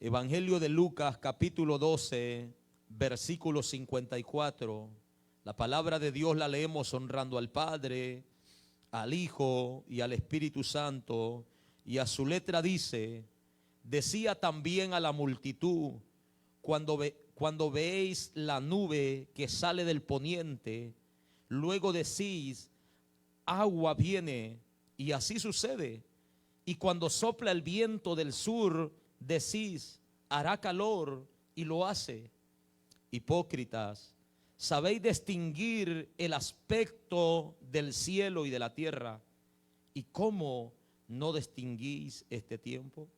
Evangelio de Lucas, capítulo 12, versículo 54. La palabra de Dios la leemos honrando al Padre, al Hijo y al Espíritu Santo. Y a su letra dice: decía también a la multitud, cuando veéis la nube que sale del poniente, luego decís, agua viene, y así sucede. Y cuando sopla el viento del sur, decís, hará calor, y lo hace. Hipócritas, sabéis distinguir el aspecto del cielo y de la tierra, ¿y cómo no distinguís este tiempo?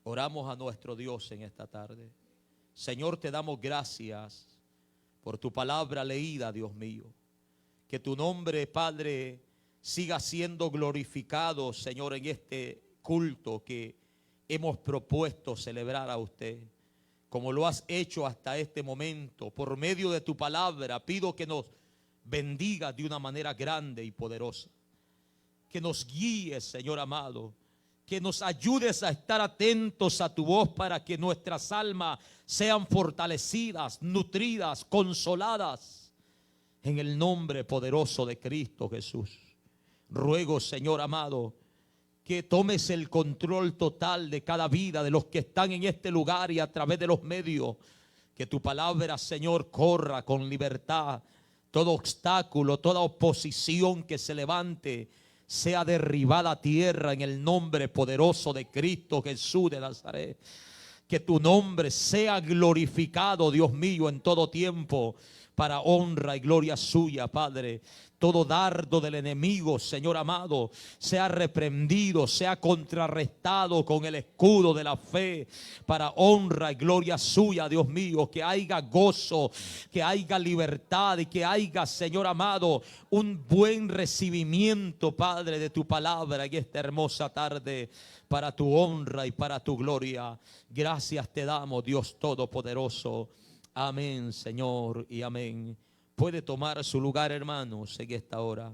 Oramos a nuestro Dios en esta tarde. Señor, te damos gracias por tu palabra leída, Dios mío. Que tu nombre, Padre, siga siendo glorificado, Señor, en este culto que hemos propuesto celebrar a usted. Como lo has hecho hasta este momento, por medio de tu palabra, pido que nos bendiga de una manera grande y poderosa. Que nos guíes, Señor amado. Que nos ayudes a estar atentos a tu voz para que nuestras almas sean fortalecidas, nutridas, consoladas. En el nombre poderoso de Cristo Jesús. Ruego, Señor amado, que tomes el control total de cada vida de los que están en este lugar y a través de los medios. Que tu palabra, Señor, corra con libertad. Todo obstáculo, toda oposición que se levante sea derribada a tierra en el nombre poderoso de Cristo Jesús de Nazaret. Que tu nombre sea glorificado, Dios mío, en todo tiempo, para honra y gloria suya, Padre. Todo dardo del enemigo, Señor amado, sea reprendido, sea contrarrestado con el escudo de la fe, para honra y gloria suya, Dios mío. Que haya gozo, que haya libertad y que haya, Señor amado, un buen recibimiento, Padre, de tu palabra en esta hermosa tarde, para tu honra y para tu gloria. Gracias te damos, Dios Todopoderoso. Amén, Señor, y amén. Puede tomar su lugar, hermanos, en esta hora.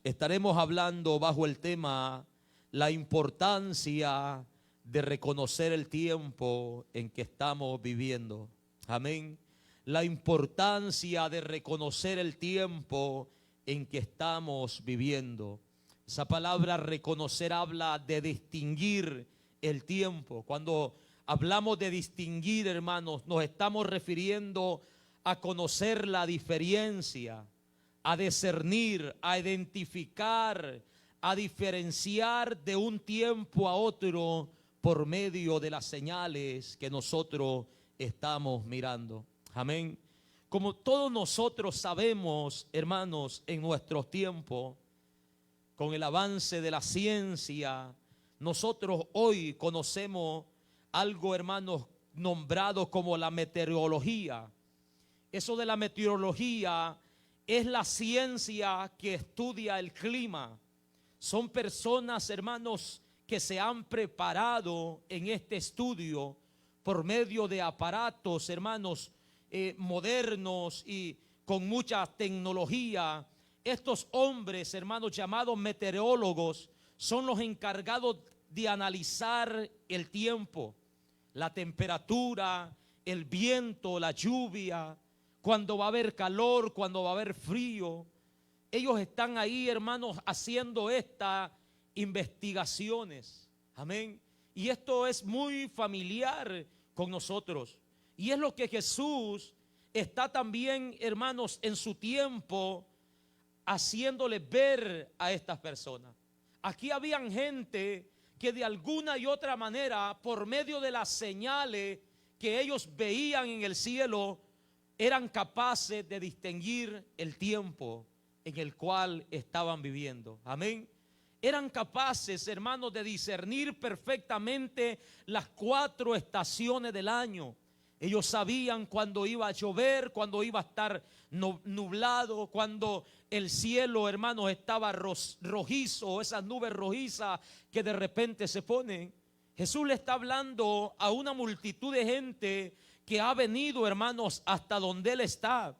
Estaremos hablando bajo el tema la importancia de reconocer el tiempo en que estamos viviendo. Amén. La importancia de reconocer el tiempo en que estamos viviendo. Esa palabra reconocer habla de distinguir el tiempo. Cuando hablamos de distinguir, hermanos, nos estamos refiriendo a conocer la diferencia, a discernir, a identificar, a diferenciar de un tiempo a otro por medio de las señales que nosotros estamos mirando. Amén. Como todos nosotros sabemos, hermanos, en nuestros tiempos, con el avance de la ciencia, nosotros hoy conocemos algo, hermanos, nombrado como la meteorología. Eso de la meteorología es la ciencia que estudia el clima. Son personas, hermanos, que se han preparado en este estudio por medio de aparatos, hermanos, modernos y con mucha tecnología. Estos hombres, hermanos, llamados meteorólogos, son los encargados de analizar el tiempo, la temperatura, el viento, la lluvia, cuando va a haber calor, cuando va a haber frío. Ellos están ahí, hermanos, haciendo estas investigaciones. Amén. Y esto es muy familiar con nosotros. Y es lo que Jesús está también, hermanos, en su tiempo haciéndole ver a estas personas. Aquí habían gente que de alguna y otra manera, por medio de las señales que ellos veían en el cielo, eran capaces de distinguir el tiempo en el cual estaban viviendo. Amén. Eran capaces, hermanos, de discernir perfectamente las 4 estaciones del año. Ellos sabían cuando iba a llover, cuando iba a estar nublado, cuando el cielo, hermanos, estaba rojizo, esas nubes rojizas que de repente se ponen. Jesús le está hablando a una multitud de gente que ha venido, hermanos, hasta donde Él está.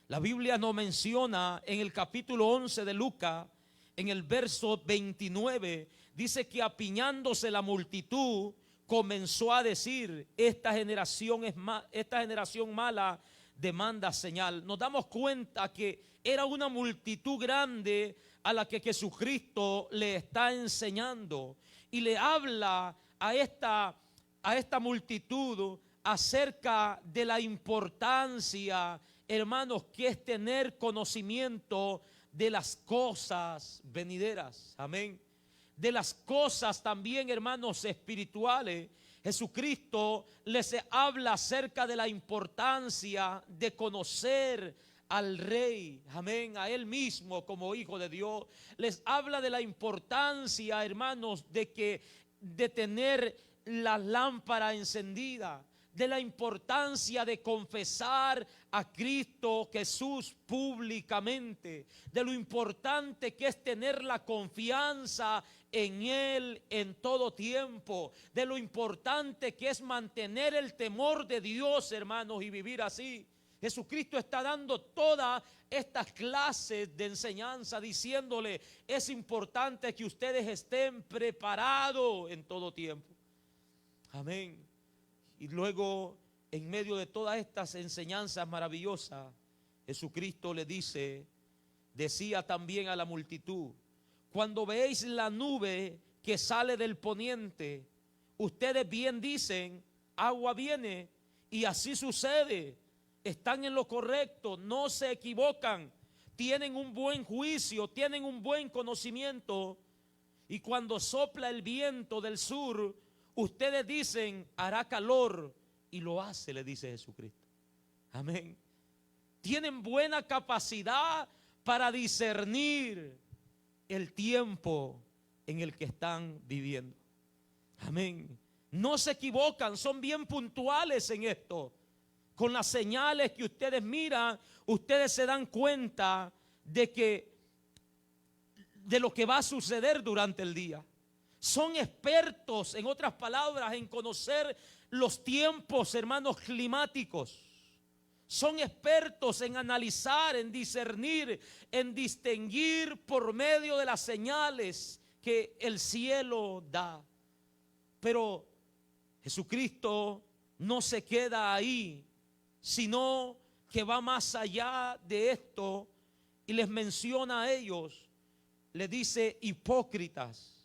La Biblia nos menciona en el capítulo 11 de Lucas, en el verso 29, dice que apiñándose la multitud, comenzó a decir: esta generación mala demanda señal. Nos damos cuenta que era una multitud grande a la que Jesucristo le está enseñando, y le habla a esta multitud acerca de la importancia, hermanos, que es tener conocimiento de las cosas venideras. Amén. De las cosas también, hermanos, espirituales. Jesucristo les habla acerca de la importancia de conocer al Rey, amén, a Él mismo como Hijo de Dios. Les habla de la importancia, hermanos, de tener la lámpara encendida, de la importancia de confesar a Cristo Jesús públicamente, de lo importante que es tener la confianza en Él en todo tiempo, de lo importante que es mantener el temor de Dios, hermanos, y vivir así. Jesucristo está dando todas estas clases de enseñanza, diciéndole: es importante que ustedes estén preparados en todo tiempo. Amén. Y luego, en medio de todas estas enseñanzas maravillosas, Jesucristo le decía también a la multitud: cuando veis la nube que sale del poniente, ustedes bien dicen: agua viene, y así sucede. Están en lo correcto, no se equivocan, tienen un buen juicio, tienen un buen conocimiento. Y cuando sopla el viento del sur, ustedes dicen: hará calor, y lo hace, le dice Jesucristo. Amén. Tienen buena capacidad para discernir el tiempo en el que están viviendo. Amén. No se equivocan, son bien puntuales en esto. Con las señales que ustedes miran, ustedes se dan cuenta de lo que va a suceder durante el día. Son expertos, en otras palabras, en conocer los tiempos, hermanos, climáticos. Son expertos en analizar, en discernir, en distinguir por medio de las señales que el cielo da. Pero Jesucristo no se queda ahí, sino que va más allá de esto y les menciona a ellos. Les dice: hipócritas,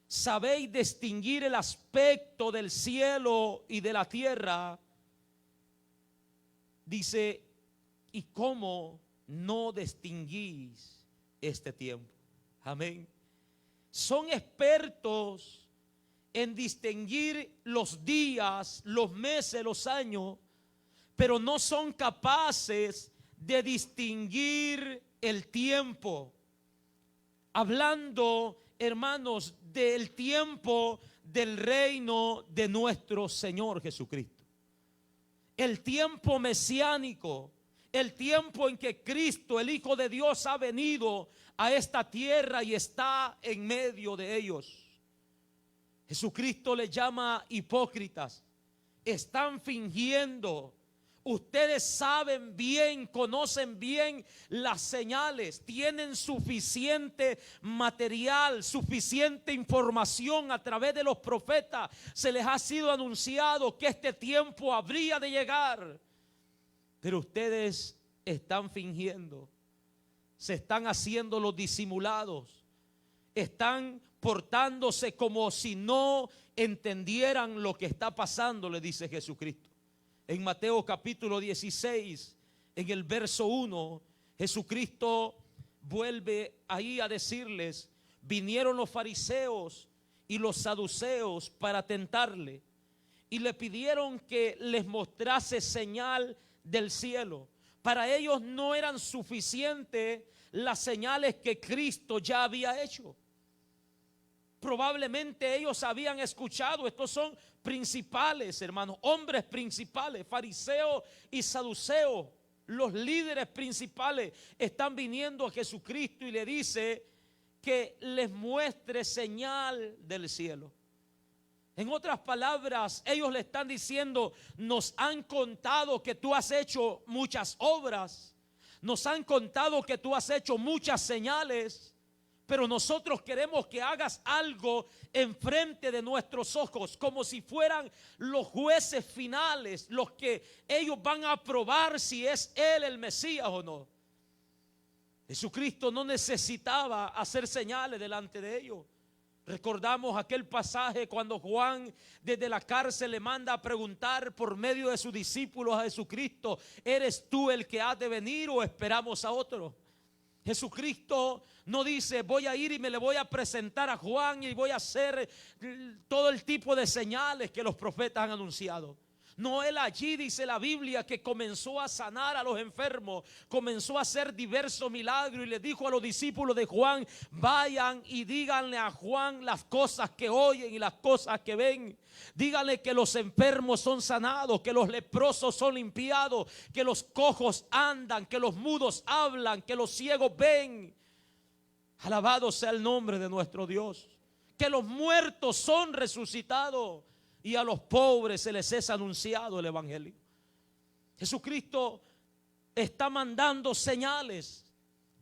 ¿sabéis distinguir el aspecto del cielo y de la tierra? Dice: ¿y cómo no distinguís este tiempo? Amén. Son expertos en distinguir los días, los meses, los años, pero no son capaces de distinguir el tiempo. Hablando, hermanos, del tiempo del reino de nuestro Señor Jesucristo. El tiempo mesiánico, el tiempo en que Cristo, el Hijo de Dios, ha venido a esta tierra y está en medio de ellos. Jesucristo les llama hipócritas. Están fingiendo. Ustedes saben bien, conocen bien las señales, tienen suficiente material, suficiente información a través de los profetas. Se les ha sido anunciado que este tiempo habría de llegar. Pero ustedes están fingiendo, se están haciendo los disimulados, están portándose como si no entendieran lo que está pasando, le dice Jesucristo. En Mateo capítulo 16, en el verso 1, Jesucristo vuelve ahí a decirles: vinieron los fariseos y los saduceos para tentarle, y le pidieron que les mostrase señal del cielo. Para ellos no eran suficientes las señales que Cristo ya había hecho. Probablemente ellos habían escuchado, estos son principales, hermanos, hombres principales, fariseos y saduceos, los líderes principales, están viniendo a Jesucristo y le dice que les muestre señal del cielo. En otras palabras, ellos le están diciendo: nos han contado que tú has hecho muchas obras, nos han contado que tú has hecho muchas señales, pero nosotros queremos que hagas algo enfrente de nuestros ojos, como si fueran los jueces finales, los que ellos van a probar si es Él el Mesías o no. Jesucristo no necesitaba hacer señales delante de ellos. Recordamos aquel pasaje cuando Juan desde la cárcel le manda a preguntar por medio de sus discípulos a Jesucristo: ¿eres tú el que has de venir o esperamos a otro? Jesucristo no dice: voy a ir y me le voy a presentar a Juan y voy a hacer todo el tipo de señales que los profetas han anunciado. No, Él allí dice la Biblia que comenzó a sanar a los enfermos, comenzó a hacer diversos milagros y le dijo a los discípulos de Juan: vayan y díganle a Juan las cosas que oyen y las cosas que ven. Díganle que los enfermos son sanados, que los leprosos son limpiados, que los cojos andan, que los mudos hablan, que los ciegos ven. Alabado sea el nombre de nuestro Dios. Que los muertos son resucitados y a los pobres se les es anunciado el evangelio. Jesucristo está mandando señales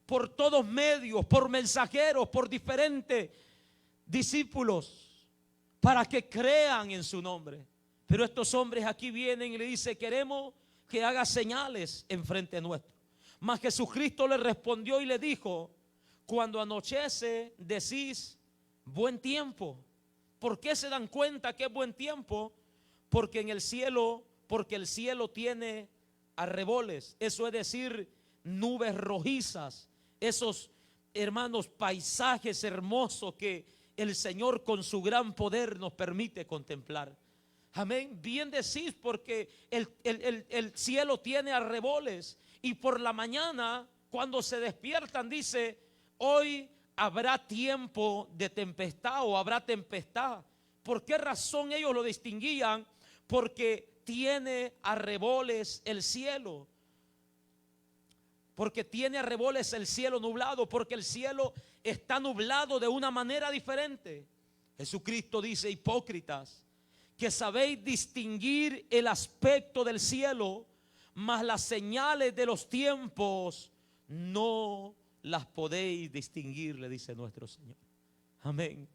por todos medios, por mensajeros, por diferentes discípulos, para que crean en su nombre. Pero estos hombres aquí vienen y le dicen: queremos que haga señales enfrente nuestro. Mas Jesucristo le respondió y le dijo: cuando anochece decís buen tiempo. ¿Por qué se dan cuenta que es buen tiempo? Porque el cielo tiene arreboles, eso es decir, nubes rojizas, esos, hermanos, paisajes hermosos que el Señor con su gran poder nos permite contemplar. Amén. Bien decís, porque el cielo tiene arreboles, y por la mañana cuando se despiertan dice: hoy habrá tiempo de tempestad o habrá tempestad. ¿Por qué razón ellos lo distinguían? Porque tiene arreboles el cielo. Porque tiene arreboles el cielo nublado, porque el cielo está nublado de una manera diferente. Jesucristo dice: hipócritas, que sabéis distinguir el aspecto del cielo, mas las señales de los tiempos no las podéis distinguir, le dice nuestro Señor. Amén.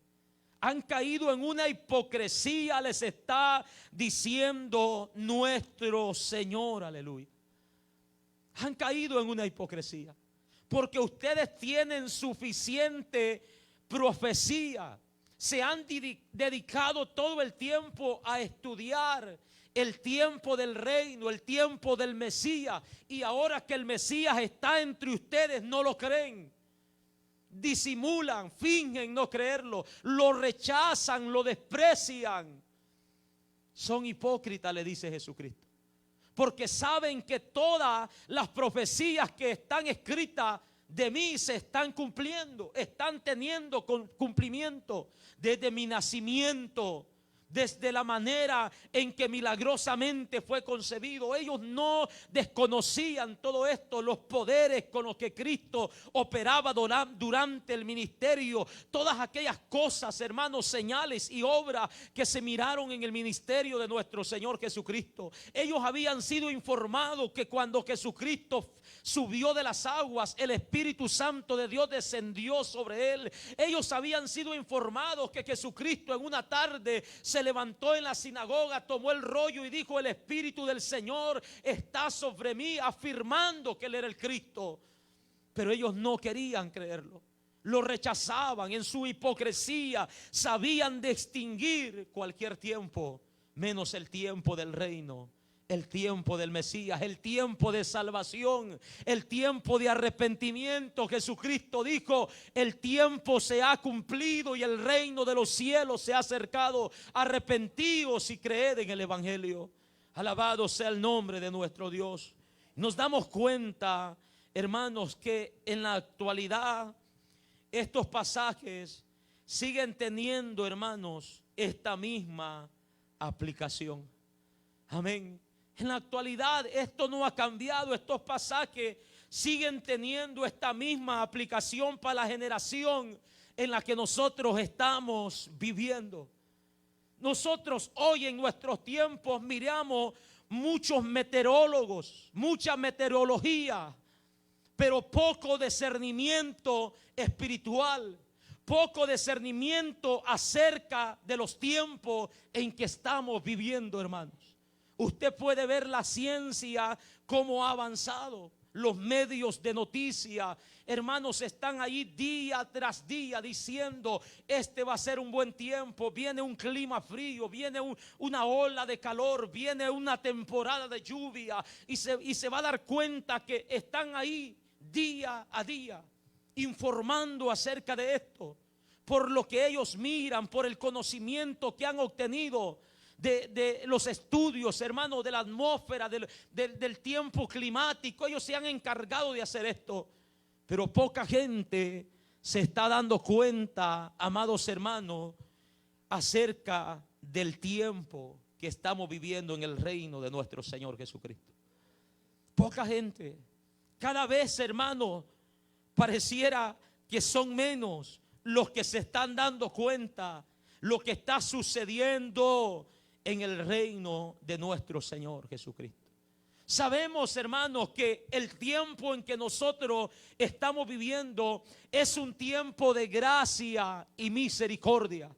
Han caído en una hipocresía, les está diciendo nuestro Señor, aleluya. Han caído en una hipocresía, porque ustedes tienen suficiente profecía, se han dedicado todo el tiempo a estudiar el tiempo del reino, el tiempo del Mesías, y ahora que el Mesías está entre ustedes no lo creen, disimulan, fingen no creerlo, lo rechazan, lo desprecian. Son hipócritas, le dice Jesucristo, porque saben que todas las profecías que están escritas de mí se están cumpliendo, están teniendo cumplimiento desde mi nacimiento, desde la manera en que milagrosamente fue concebido. Ellos no desconocían todo esto, los poderes con los que Cristo operaba durante el ministerio, todas aquellas cosas, hermanos, señales y obras que se miraron en el ministerio de nuestro Señor Jesucristo. Ellos habían sido informados que cuando Jesucristo subió de las aguas, el Espíritu Santo de Dios descendió sobre él. Ellos habían sido informados que Jesucristo en una tarde se levantó en la sinagoga, tomó el rollo y dijo: el Espíritu del Señor está sobre mí, afirmando que Él era el Cristo. Pero ellos no querían creerlo, lo rechazaban. En su hipocresía sabían distinguir cualquier tiempo, menos el tiempo del reino, el tiempo del Mesías, el tiempo de salvación, el tiempo de arrepentimiento. Jesucristo dijo: el tiempo se ha cumplido y el reino de los cielos se ha acercado. Arrepentíos y creed en el evangelio. Alabado sea el nombre de nuestro Dios. Nos damos cuenta, hermanos, que en la actualidad estos pasajes siguen teniendo, hermanos, esta misma aplicación. Amén. En la actualidad esto no ha cambiado. Estos pasajes siguen teniendo esta misma aplicación para la generación en la que nosotros estamos viviendo. Nosotros hoy en nuestros tiempos miramos muchos meteorólogos, mucha meteorología, pero poco discernimiento espiritual. poco discernimiento acerca de los tiempos en que estamos viviendo, hermanos. Usted puede ver la ciencia cómo ha avanzado. Los medios de noticia, hermanos, están ahí día tras día diciendo: este va a ser un buen tiempo, viene un clima frío, viene una ola de calor, viene una temporada de lluvia, y se va a dar cuenta que están ahí día a día informando acerca de esto, por lo que ellos miran, por el conocimiento que han obtenido de los estudios, hermanos, de la atmósfera, del tiempo climático. Ellos se han encargado de hacer esto, pero poca gente se está dando cuenta, amados hermanos, acerca del tiempo que estamos viviendo en el reino de nuestro Señor Jesucristo. Poca gente. Cada vez, hermanos, pareciera que son menos los que se están dando cuenta lo que está sucediendo en el reino de nuestro Señor Jesucristo. Sabemos, hermanos, que el tiempo en que nosotros estamos viviendo es un tiempo de gracia y misericordia.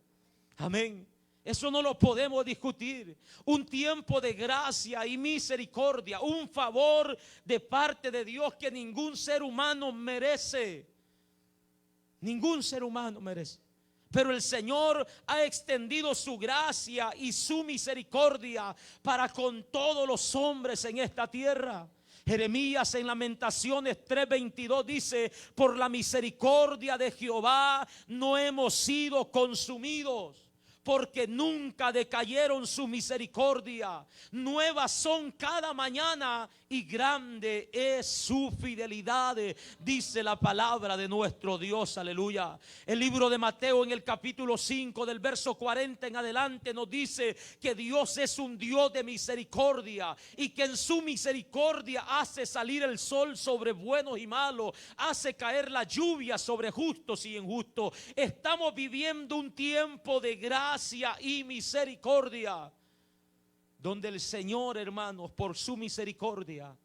Amén. Eso no lo podemos discutir. Un tiempo de gracia y misericordia, un favor de parte de Dios que ningún ser humano merece. Ningún ser humano merece. Pero el Señor ha extendido su gracia y su misericordia para con todos los hombres en esta tierra. Jeremías en Lamentaciones 3:22 dice: por la misericordia de Jehová no hemos sido consumidos, porque nunca decayeron su misericordia. Nuevas son cada mañana y grande es su fidelidad, dice la palabra de nuestro Dios. Aleluya. El libro de Mateo en el capítulo 5 del verso 40 en adelante nos dice que Dios es un Dios de misericordia y que en su misericordia hace salir el sol sobre buenos y malos, hace caer la lluvia sobre justos y injustos. Estamos viviendo un tiempo de gracia y misericordia, donde el Señor, hermanos, por su misericordia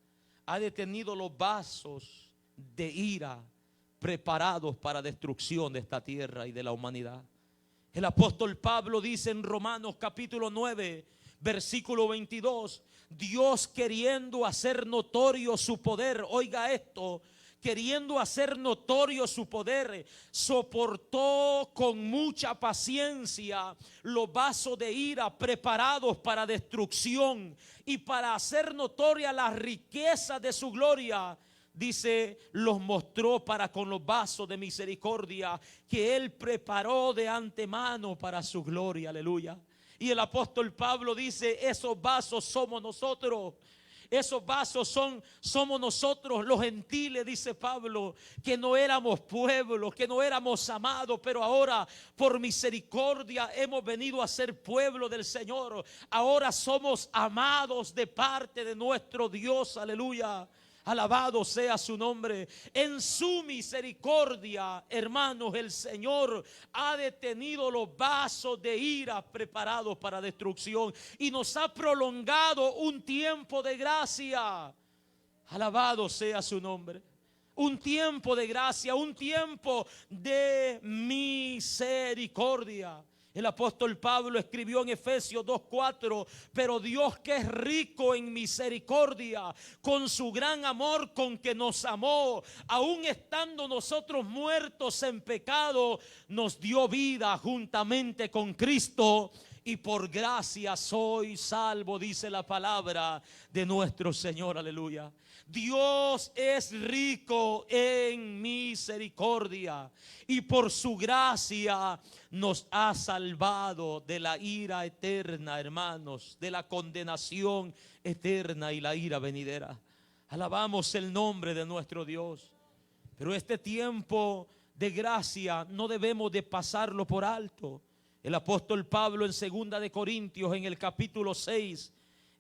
ha detenido los vasos de ira preparados para destrucción de esta tierra y de la humanidad. El apóstol Pablo dice en Romanos capítulo 9 versículo 22: Dios, queriendo hacer notorio su poder, oiga esto, queriendo hacer notorio su poder, soportó con mucha paciencia los vasos de ira preparados para destrucción, y para hacer notoria la riqueza de su gloria, dice, los mostró para con los vasos de misericordia que Él preparó de antemano para su gloria. Aleluya. Y el apóstol Pablo dice: esos vasos somos nosotros. Esos vasos somos nosotros los gentiles, dice Pablo, que no éramos pueblo, que no éramos amados, pero ahora por misericordia hemos venido a ser pueblo del Señor. Ahora somos amados de parte de nuestro Dios. Aleluya. Alabado sea su nombre. En su misericordia, hermanos, el Señor ha detenido los vasos de ira preparados para destrucción y nos ha prolongado un tiempo de gracia. Alabado sea su nombre. Un tiempo de gracia, un tiempo de misericordia. El apóstol Pablo escribió en Efesios 2:4: pero Dios, que es rico en misericordia, con su gran amor con que nos amó, aun estando nosotros muertos en pecado, nos dio vida juntamente con Cristo, y por gracia soy salvo, dice la palabra de nuestro Señor. Aleluya. Dios es rico en misericordia y por su gracia nos ha salvado de la ira eterna, hermanos, de la condenación eterna y la ira venidera. Alabamos el nombre de nuestro Dios. Pero este tiempo de gracia no debemos de pasarlo por alto. El apóstol Pablo en 2 de Corintios, en el capítulo 6,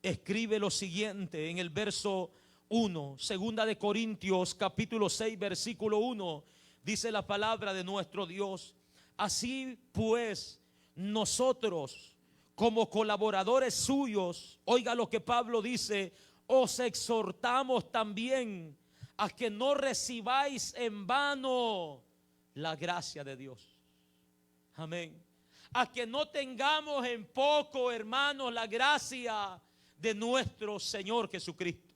escribe lo siguiente en el verso 1. 2 de Corintios capítulo 6 versículo 1, dice la palabra de nuestro Dios: así pues, nosotros como colaboradores suyos, oiga lo que Pablo dice, os exhortamos también a que no recibáis en vano la gracia de Dios. Amén. A que no tengamos en poco, hermanos, la gracia de nuestro Señor Jesucristo.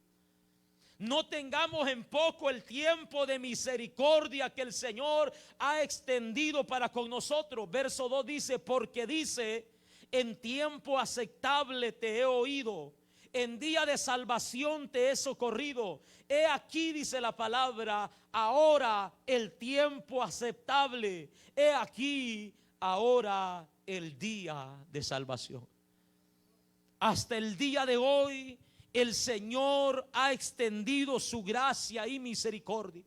No tengamos en poco el tiempo de misericordia que el Señor ha extendido para con nosotros. Verso 2 dice, porque dice, en tiempo aceptable te he oído, en día de salvación te he socorrido. He aquí, dice la palabra, ahora el tiempo aceptable. He aquí, ahora el día de salvación. Hasta el día de hoy, el Señor ha extendido su gracia y misericordia.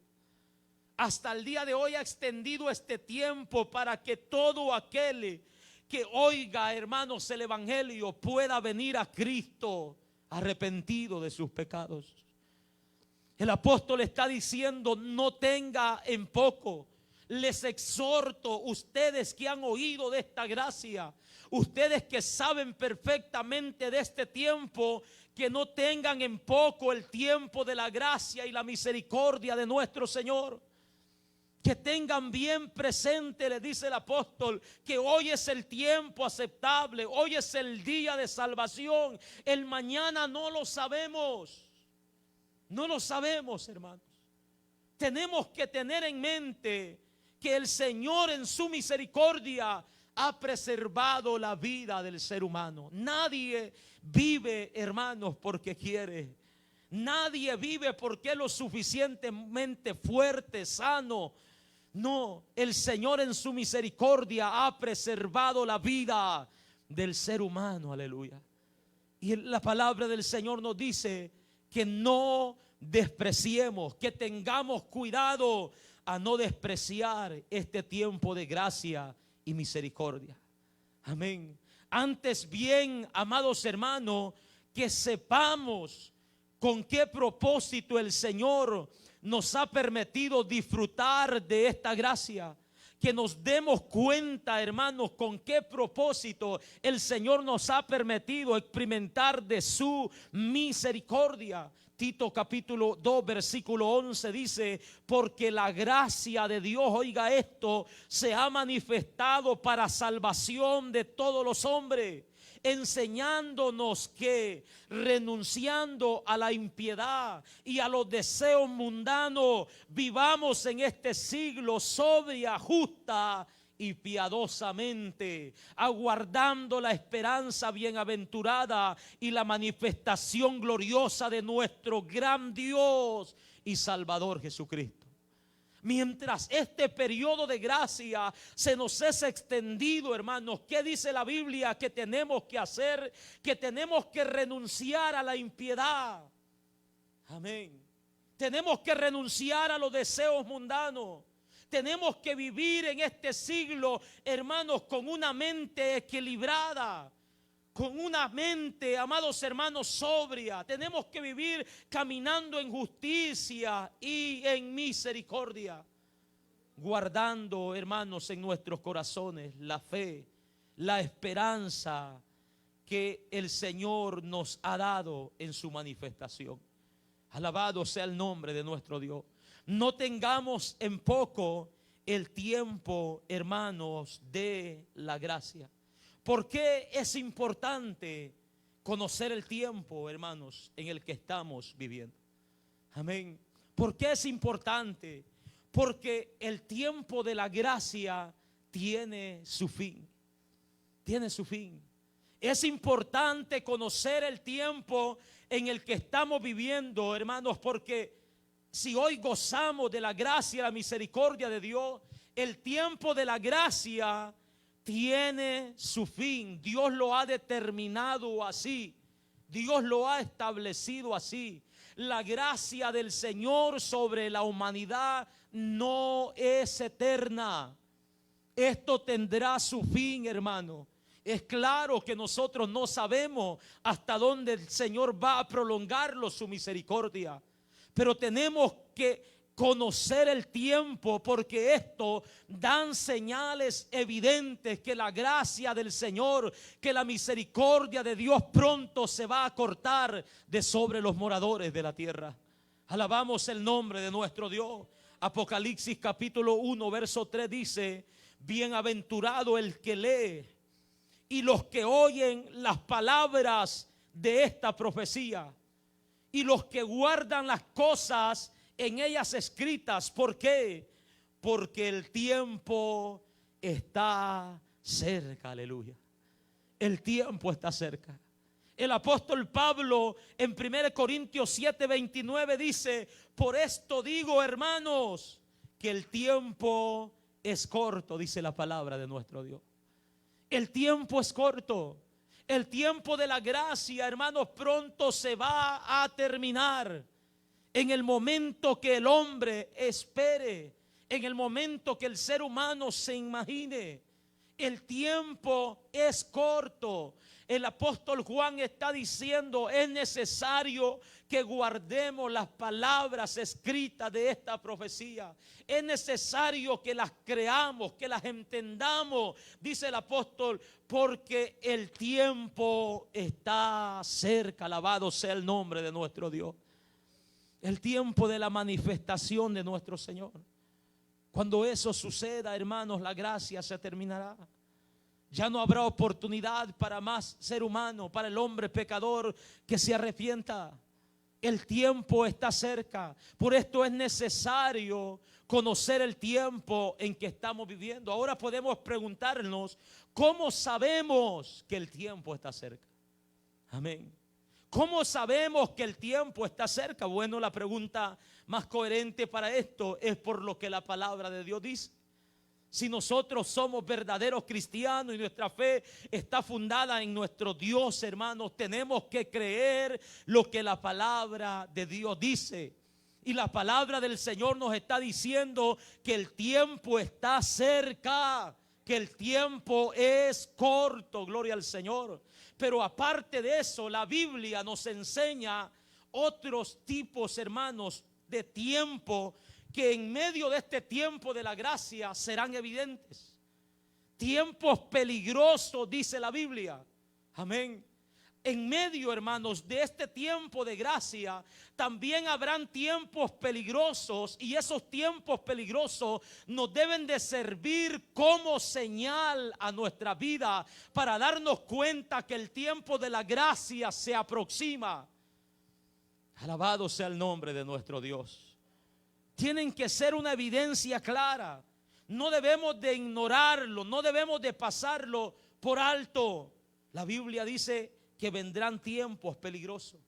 Hasta el día de hoy ha extendido este tiempo para que todo aquel que oiga, hermanos, el evangelio pueda venir a Cristo arrepentido de sus pecados. El apóstol está diciendo, no tenga en poco. Les exhorto, ustedes que han oído de esta gracia, ustedes que saben perfectamente de este tiempo, que no tengan en poco el tiempo de la gracia y la misericordia de nuestro Señor. Que tengan bien presente, le dice el apóstol, que hoy es el tiempo aceptable, hoy es el día de salvación. El mañana no lo sabemos. No lo sabemos, hermanos. Tenemos que tener en mente que el Señor en su misericordia ha preservado la vida del ser humano. Nadie vive, hermanos, porque quiere. Nadie vive porque es lo suficientemente fuerte, sano. No, el Señor en su misericordia ha preservado la vida del ser humano, aleluya. Y la palabra del Señor nos dice que no despreciemos, que tengamos cuidado a no despreciar este tiempo de gracia y misericordia. Amén. Antes bien, amados hermanos, que sepamos con qué propósito el Señor nos ha permitido disfrutar de esta gracia. Que nos demos cuenta, hermanos, con qué propósito el Señor nos ha permitido experimentar de su misericordia. Tito capítulo 2 versículo 11 dice, porque la gracia de Dios, oiga esto, se ha manifestado para salvación de todos los hombres, enseñándonos que renunciando a la impiedad y a los deseos mundanos, vivamos en este siglo sobria, justa y piadosamente, aguardando la esperanza bienaventurada y la manifestación gloriosa de nuestro gran Dios y Salvador Jesucristo. Mientras este periodo de gracia se nos es extendido, hermanos, ¿qué dice la Biblia que tenemos que hacer? Que tenemos que renunciar a la impiedad. Amén. Tenemos que renunciar a los deseos mundanos. Tenemos que vivir en este siglo, hermanos, con una mente equilibrada, con una mente, amados hermanos, sobria. Tenemos que vivir caminando en justicia y en misericordia, guardando, hermanos, en nuestros corazones la fe, la esperanza que el Señor nos ha dado en su manifestación. Alabado sea el nombre de nuestro Dios. No tengamos en poco el tiempo, hermanos, de la gracia. ¿Por qué es importante conocer el tiempo, hermanos, en el que estamos viviendo? Amén. ¿Por qué es importante? Porque el tiempo de la gracia tiene su fin. Tiene su fin. Es importante conocer el tiempo en el que estamos viviendo, hermanos, porque si hoy gozamos de la gracia y la misericordia de Dios, el tiempo de la gracia tiene su fin. Dios lo ha determinado así. Dios lo ha establecido así. La gracia del Señor sobre la humanidad no es eterna. Esto tendrá su fin, hermano. Es claro que nosotros no sabemos hasta dónde el Señor va a prolongarlo su misericordia. Pero tenemos que conocer el tiempo, porque esto dan señales evidentes que la gracia del Señor, que la misericordia de Dios pronto se va a cortar de sobre los moradores de la tierra. Alabamos el nombre de nuestro Dios. Apocalipsis capítulo 1 verso 3 dice, Bienaventurado el que lee y los que oyen las palabras de esta profecía y los que guardan las cosas en ellas escritas. ¿Por qué? Porque el tiempo está cerca. Aleluya. El tiempo está cerca. El apóstol Pablo en 1 Corintios 7:29 dice: por esto digo, hermanos, que el tiempo es corto, dice la palabra de nuestro Dios. El tiempo es corto. El tiempo de la gracia, hermanos, pronto se va a terminar. En el momento que el hombre espere, en el momento que el ser humano se imagine, el tiempo es corto. El apóstol Juan está diciendo: es necesario que guardemos las palabras escritas de esta profecía. Es necesario que las creamos, que las entendamos, dice el apóstol, porque el tiempo está cerca. Alabado sea el nombre de nuestro Dios. El tiempo de la manifestación de nuestro Señor. Cuando eso suceda, hermanos, la gracia se terminará. Ya no habrá oportunidad para más ser humano, para el hombre pecador que se arrepienta. El tiempo está cerca. Por esto es necesario conocer el tiempo en que estamos viviendo. Ahora podemos preguntarnos: ¿cómo sabemos que el tiempo está cerca? Amén. ¿Cómo sabemos que el tiempo está cerca? Bueno, la pregunta más coherente para esto es por lo que la palabra de Dios dice. Si nosotros somos verdaderos cristianos y nuestra fe está fundada en nuestro Dios, hermanos, tenemos que creer lo que la palabra de Dios dice. Y la palabra del Señor nos está diciendo que el tiempo está cerca, que el tiempo es corto, gloria al Señor. Pero aparte de eso, la Biblia nos enseña otros tipos, hermanos, de tiempo que en medio de este tiempo de la gracia serán evidentes. Tiempos peligrosos, dice la Biblia. Amén. En medio, hermanos, de este tiempo de gracia también habrán tiempos peligrosos, y esos tiempos peligrosos nos deben de servir como señal a nuestra vida para darnos cuenta que el tiempo de la gracia se aproxima. Alabado sea el nombre de nuestro Dios. Tienen que ser una evidencia clara. No debemos de ignorarlo, no debemos de pasarlo por alto. La Biblia dice que vendrán tiempos peligrosos,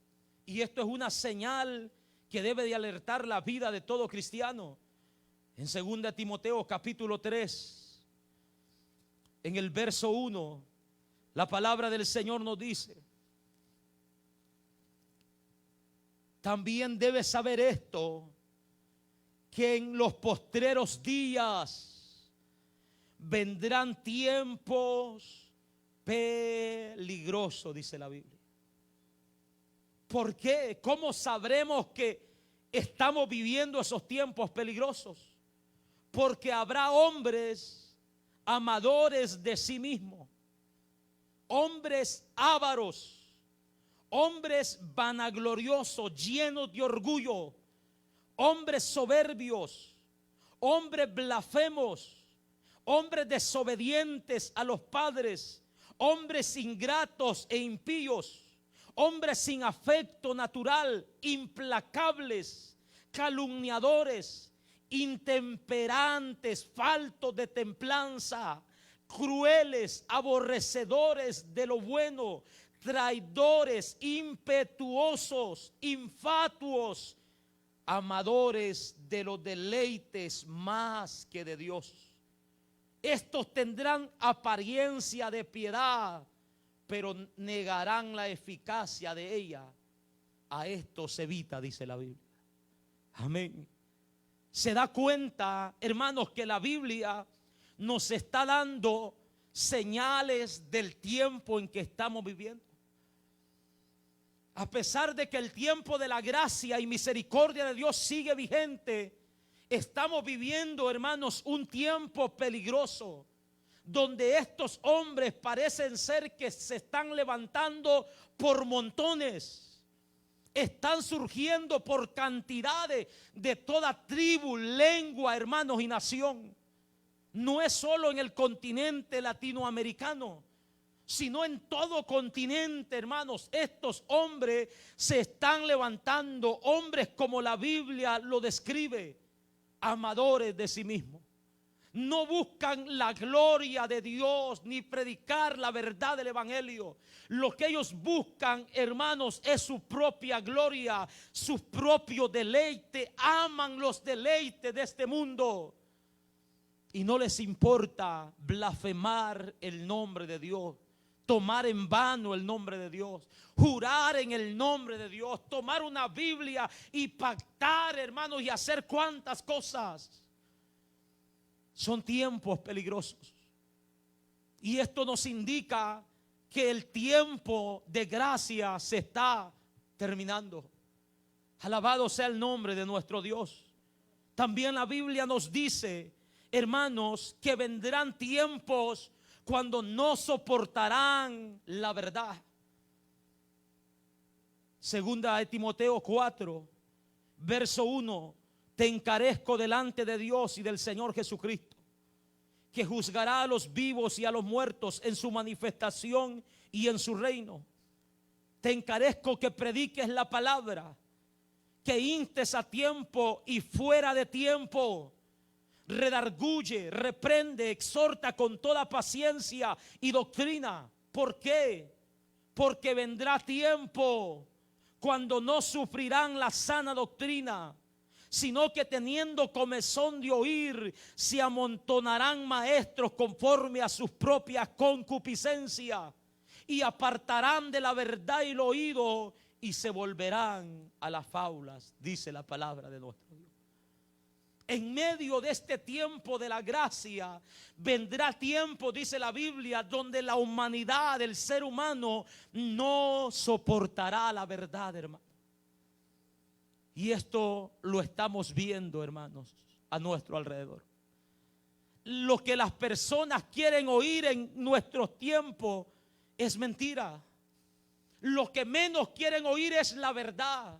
y esto es una señal que debe de alertar la vida de todo cristiano. En 2 Timoteo capítulo 3, en el verso 1, la palabra del Señor nos dice: también debes saber esto, que en los postreros días vendrán tiempos peligrosos, dice la Biblia. ¿Por qué? ¿Cómo sabremos que estamos viviendo esos tiempos peligrosos? Porque habrá hombres amadores de sí mismos, hombres ávaros, hombres vanagloriosos, llenos de orgullo, hombres soberbios, hombres blasfemos, hombres desobedientes a los padres, hombres ingratos e impíos, hombres sin afecto natural, implacables, calumniadores, intemperantes, faltos de templanza, crueles, aborrecedores de lo bueno, traidores, impetuosos, infatuos, amadores de los deleites más que de Dios. Estos tendrán apariencia de piedad, pero negarán la eficacia de ella. A estos evita, dice la Biblia. Amén. Se da cuenta, hermanos, que la Biblia nos está dando señales del tiempo en que estamos viviendo. A pesar de que el tiempo de la gracia y misericordia de Dios sigue vigente, estamos viviendo, hermanos, un tiempo peligroso, donde estos hombres parecen ser que se están levantando por montones. Están surgiendo por cantidades de toda tribu, lengua, hermanos, y nación. no es solo en el continente latinoamericano, sino en todo continente, hermanos. Estos hombres se están levantando, hombres como la Biblia lo describe, amadores de sí mismos. No buscan la gloria de Dios ni predicar la verdad del evangelio. Lo que ellos buscan, hermanos, es su propia gloria, su propio deleite. Aman los deleites de este mundo y no les importa blasfemar el nombre de Dios, tomar en vano el nombre de Dios, jurar en el nombre de Dios, tomar una Biblia y pactar, hermanos, y hacer cuantas cosas. Son tiempos peligrosos. Y esto nos indica que el tiempo de gracia se está terminando. Alabado sea el nombre de nuestro Dios. También la Biblia nos dice, hermanos, que vendrán tiempos cuando no soportarán la verdad. Segunda de Timoteo 4, verso 1. Te encarezco delante de Dios y del Señor Jesucristo, que juzgará a los vivos y a los muertos en su manifestación y en su reino. Te encarezco que prediques la palabra, que instes a tiempo y fuera de tiempo, redarguye, reprende, exhorta con toda paciencia y doctrina. ¿Por qué? Porque vendrá tiempo cuando no sufrirán la sana doctrina, sino que teniendo comezón de oír, se amontonarán maestros conforme a sus propias concupiscencias, y apartarán de la verdad el oído y se volverán a las fábulas, dice la palabra de nuestro Dios. En medio de este tiempo de la gracia vendrá tiempo, dice la Biblia, donde la humanidad, el ser humano, no soportará la verdad, hermano. Y esto lo estamos viendo, hermanos, a nuestro alrededor. Lo que las personas quieren oír en nuestros tiempos es mentira. Lo que menos quieren oír es la verdad.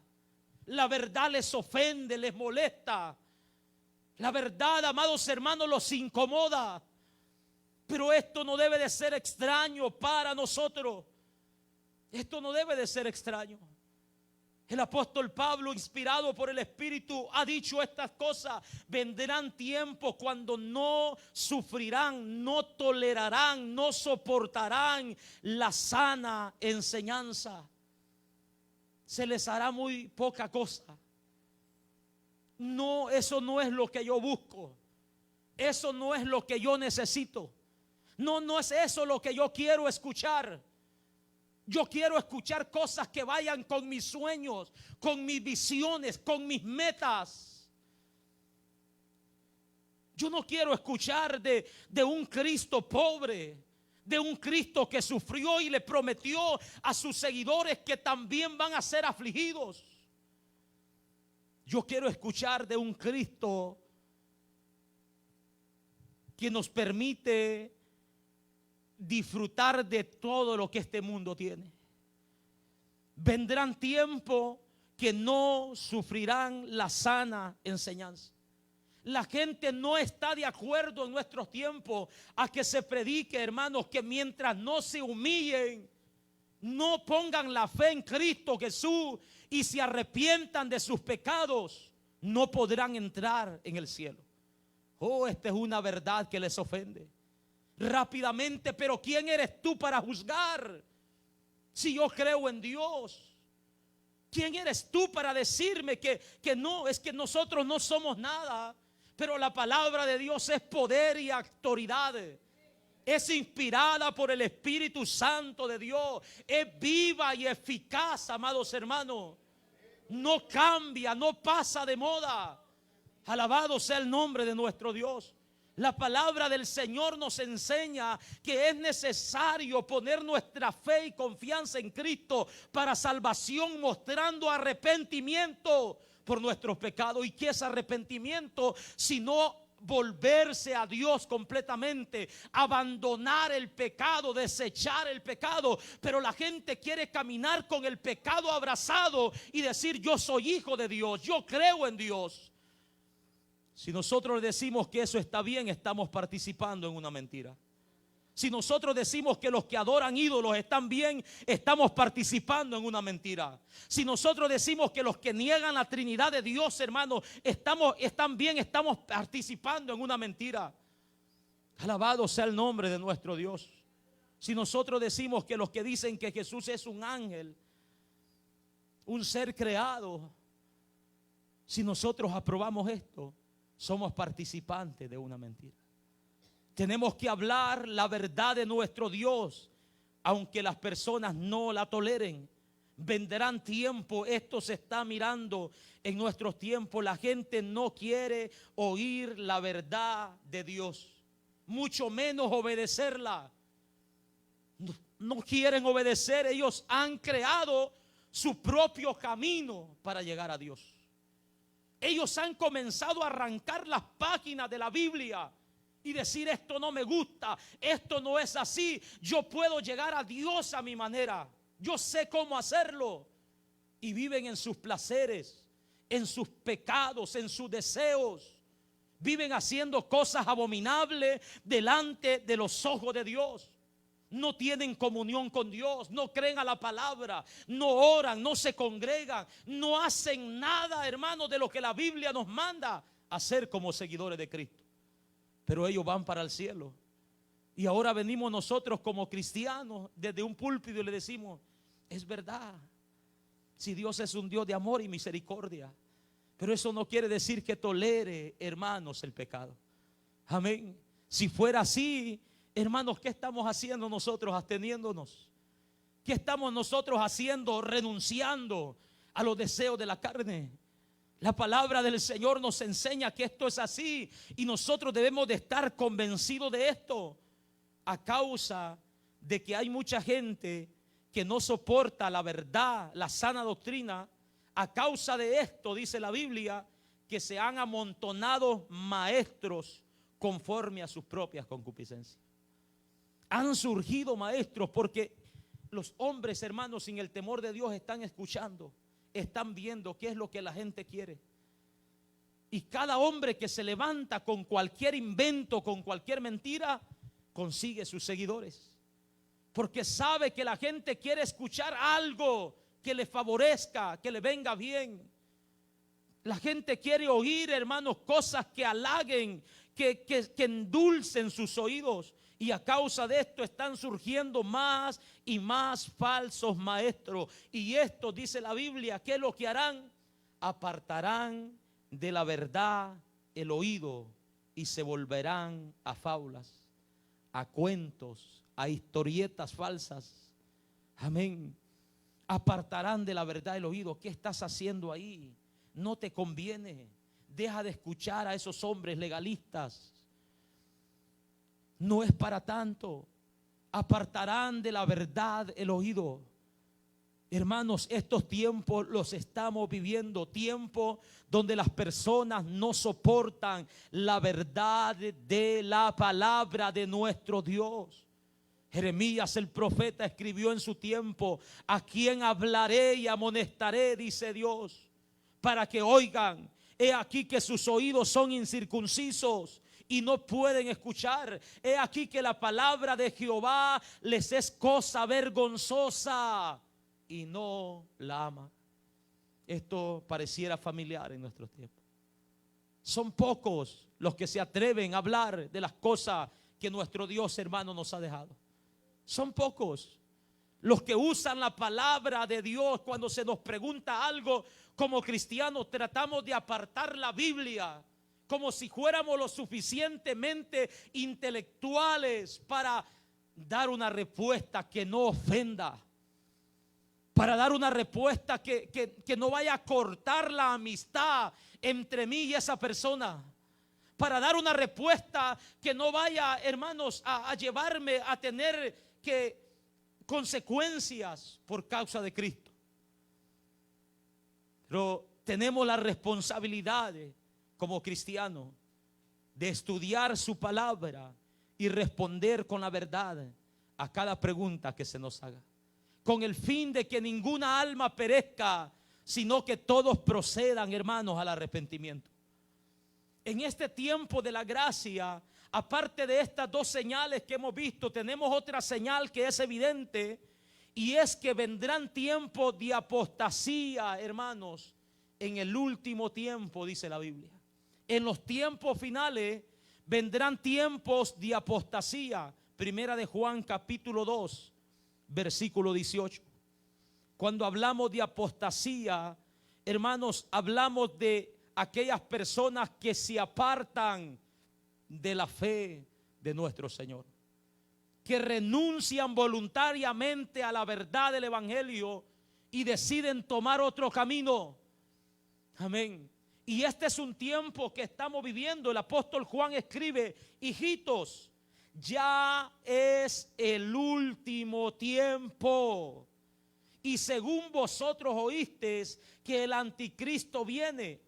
La verdad les ofende, les molesta. La verdad, amados hermanos, los incomoda. Pero esto no debe de ser extraño para nosotros. Esto no debe de ser extraño. El apóstol Pablo, inspirado por el Espíritu, ha dicho estas cosas. Vendrán tiempos cuando no sufrirán, no tolerarán, no soportarán la sana enseñanza. Se les hará muy poca cosa. No, eso no es lo que yo busco. Eso no es lo que yo necesito. No es eso lo que yo quiero escuchar. Yo quiero escuchar cosas que vayan con mis sueños, con mis visiones, con mis metas. Yo no quiero escuchar de un Cristo pobre, de un Cristo que sufrió y le prometió a sus seguidores que también van a ser afligidos. Yo quiero escuchar de un Cristo que nos permite disfrutar de todo lo que este mundo tiene. Vendrán tiempos que no sufrirán la sana enseñanza. La gente no está de acuerdo en nuestros tiempos a que se predique, hermanos, que mientras no se humillen, no pongan la fe en Cristo Jesús y se arrepientan de sus pecados, no podrán entrar en el cielo. Oh, esta es una verdad que les ofende. Rápidamente, pero ¿quién eres tú para juzgar? Si yo creo en Dios, ¿quién eres tú para decirme que no, es que nosotros no somos nada? Pero la palabra de Dios es poder y autoridad. Es inspirada por el Espíritu Santo de Dios. Es viva y eficaz, amados hermanos. No cambia, no pasa de moda. Alabado sea el nombre de nuestro Dios. La palabra del Señor nos enseña que es necesario poner nuestra fe y confianza en Cristo para salvación, mostrando arrepentimiento por nuestros pecados. ¿Y qué es arrepentimiento? Sino volverse a Dios completamente, abandonar el pecado, desechar el pecado. Pero la gente quiere caminar con el pecado abrazado y decir: yo soy hijo de Dios, yo creo en Dios. Si nosotros decimos que eso está bien, estamos participando en una mentira. Si nosotros decimos que los que adoran ídolos están bien, estamos participando en una mentira. Si nosotros decimos que los que niegan la Trinidad de Dios, hermano, están bien, estamos participando en una mentira. Alabado sea el nombre de nuestro Dios. Si nosotros decimos que los que dicen que Jesús es un ángel, un ser creado, si nosotros aprobamos esto, somos participantes de una mentira. Tenemos que hablar la verdad de nuestro Dios, aunque las personas no la toleren. Vendrán tiempos, esto se está mirando en nuestros tiempos. La gente no quiere oír la verdad de Dios, mucho menos obedecerla. No quieren obedecer. Ellos han creado su propio camino para llegar a Dios. Ellos han comenzado a arrancar las páginas de la Biblia y decir: esto no me gusta, esto no es así. Yo puedo llegar a Dios a mi manera, yo sé cómo hacerlo. Y viven en sus placeres, en sus pecados, en sus deseos. Viven haciendo cosas abominables delante de los ojos de Dios. No tienen comunión con Dios, no creen a la palabra, no oran, no se congregan, no hacen nada, hermanos, de lo que la Biblia nos manda hacer como seguidores de Cristo. Pero ellos van para el cielo. Y ahora venimos nosotros como cristianos desde un púlpito y le decimos: es verdad, si Dios es un Dios de amor y misericordia, pero eso no quiere decir que tolere, hermanos, el pecado. Amén. Si fuera así, hermanos, ¿qué estamos haciendo nosotros absteniéndonos? ¿Qué estamos nosotros haciendo renunciando a los deseos de la carne? La palabra del Señor nos enseña que esto es así y nosotros debemos de estar convencidos de esto, a causa de que hay mucha gente que no soporta la verdad, la sana doctrina. A causa de esto, dice la Biblia, que se han amontonado maestros conforme a sus propias concupiscencias. Han surgido maestros porque los hombres, hermanos, sin el temor de Dios están escuchando, están viendo qué es lo que la gente quiere. Y cada hombre que se levanta con cualquier invento, con cualquier mentira, consigue sus seguidores. Porque sabe que la gente quiere escuchar algo que le favorezca, que le venga bien. La gente quiere oír, hermanos, cosas que halaguen, que endulcen sus oídos. Y a causa de esto están surgiendo más y más falsos maestros. Y esto, dice la Biblia, ¿qué es lo que harán? Apartarán de la verdad el oído y se volverán a fábulas, a cuentos, a historietas falsas. Amén. Apartarán de la verdad el oído. ¿Qué estás haciendo ahí? No te conviene. Deja de escuchar a esos hombres legalistas. No es para tanto. Apartarán de la verdad el oído. Hermanos, estos tiempos los estamos viviendo, tiempos donde las personas no soportan la verdad de la palabra de nuestro Dios. Jeremías el profeta escribió en su tiempo: a quien hablaré y amonestaré, dice Dios, para que oigan. He aquí que sus oídos son incircuncisos y no pueden escuchar. He aquí que la palabra de Jehová les es cosa vergonzosa y no la aman. Esto pareciera familiar en nuestros tiempos. Son pocos los que se atreven a hablar de las cosas que nuestro Dios, hermano, nos ha dejado. Son pocos los que usan la palabra de Dios. Cuando se nos pregunta algo, como cristianos tratamos de apartar la Biblia como si fuéramos lo suficientemente intelectuales para dar una respuesta que no ofenda, para dar una respuesta que no vaya a cortar la amistad entre mí y esa persona, para dar una respuesta que no vaya, hermanos, a llevarme a tener consecuencias por causa de Cristo. Pero tenemos la responsabilidad como cristianos de estudiar su palabra y responder con la verdad a cada pregunta que se nos haga, con el fin de que ninguna alma perezca, sino que todos procedan, hermanos, al arrepentimiento. En este tiempo de la gracia, aparte de estas dos señales que hemos visto, tenemos otra señal que es evidente, y es que vendrán tiempos de apostasía, hermanos, en el último tiempo, dice la Biblia. En los tiempos finales vendrán tiempos de apostasía. Primera de Juan capítulo 2, versículo 18. Cuando hablamos de apostasía, hermanos, hablamos de aquellas personas que se apartan de la fe de nuestro Señor, que renuncian voluntariamente a la verdad del evangelio y deciden tomar otro camino. Amén. Y este es un tiempo que estamos viviendo. El apóstol Juan escribe: hijitos, ya es el último tiempo. Y según vosotros oísteis que el anticristo viene,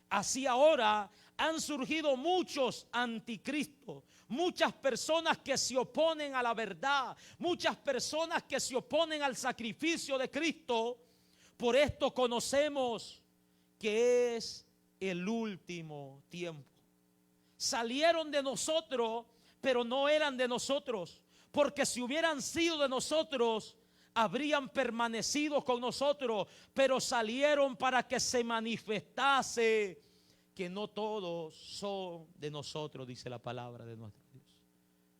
así ahora han surgido muchos anticristos, muchas personas que se oponen a la verdad, muchas personas que se oponen al sacrificio de Cristo. Por esto conocemos que es el último tiempo. Salieron de nosotros, pero no eran de nosotros, porque si hubieran sido de nosotros, habrían permanecido con nosotros, pero salieron para que se manifestase que no todos son de nosotros, dice la palabra de nuestro Dios.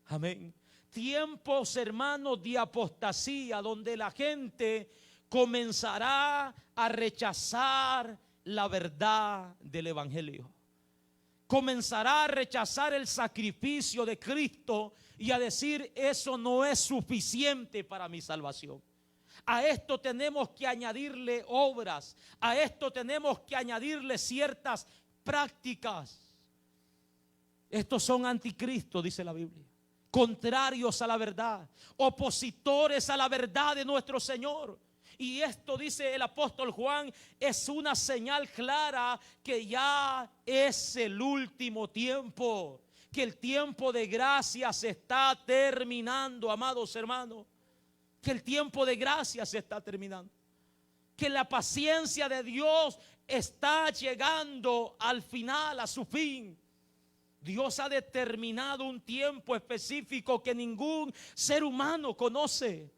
Amén. Tiempos, hermanos, de apostasía, donde la gente comenzará a rechazar la verdad del evangelio. Comenzará a rechazar el sacrificio de Cristo y a decir: eso no es suficiente para mi salvación. A esto tenemos que añadirle obras, a esto tenemos que añadirle ciertas prácticas. Estos son anticristos, dice la Biblia, contrarios a la verdad, opositores a la verdad de nuestro Señor. Y esto, dice el apóstol Juan, es una señal clara que ya es el último tiempo, que el tiempo de gracia se está terminando, amados hermanos, que el tiempo de gracia se está terminando, que la paciencia de Dios está llegando al final, a su fin. Dios ha determinado un tiempo específico que ningún ser humano conoce,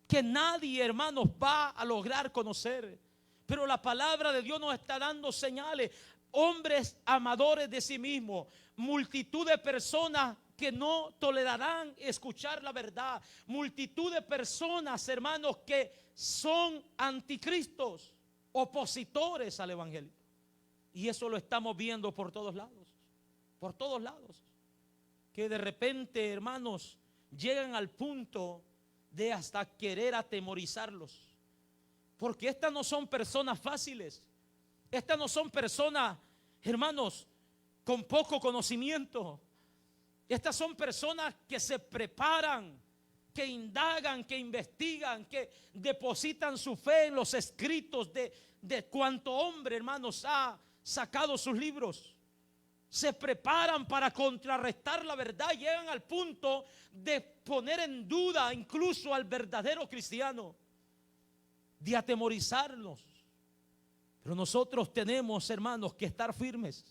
que nadie, hermanos, va a lograr conocer. Pero la palabra de Dios nos está dando señales. Hombres amadores de sí mismos, multitud de personas que no tolerarán escuchar la verdad, multitud de personas, hermanos, que son anticristos, opositores al evangelio. Y eso lo estamos viendo por todos lados, que de repente, hermanos, llegan al punto de hasta querer atemorizarlos, porque estas no son personas fáciles, estas no son personas, hermanos, con poco conocimiento. Estas son personas que se preparan, que indagan, que investigan, que depositan su fe en los escritos de cuanto hombre, hermanos, ha sacado sus libros. Se preparan para contrarrestar la verdad, llegan al punto de poner en duda incluso al verdadero cristiano, de atemorizarnos. Pero nosotros tenemos, hermanos, que estar firmes.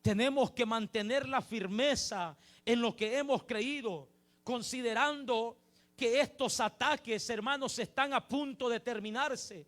Tenemos que mantener la firmeza en lo que hemos creído, considerando que estos ataques, hermanos, están a punto de terminarse,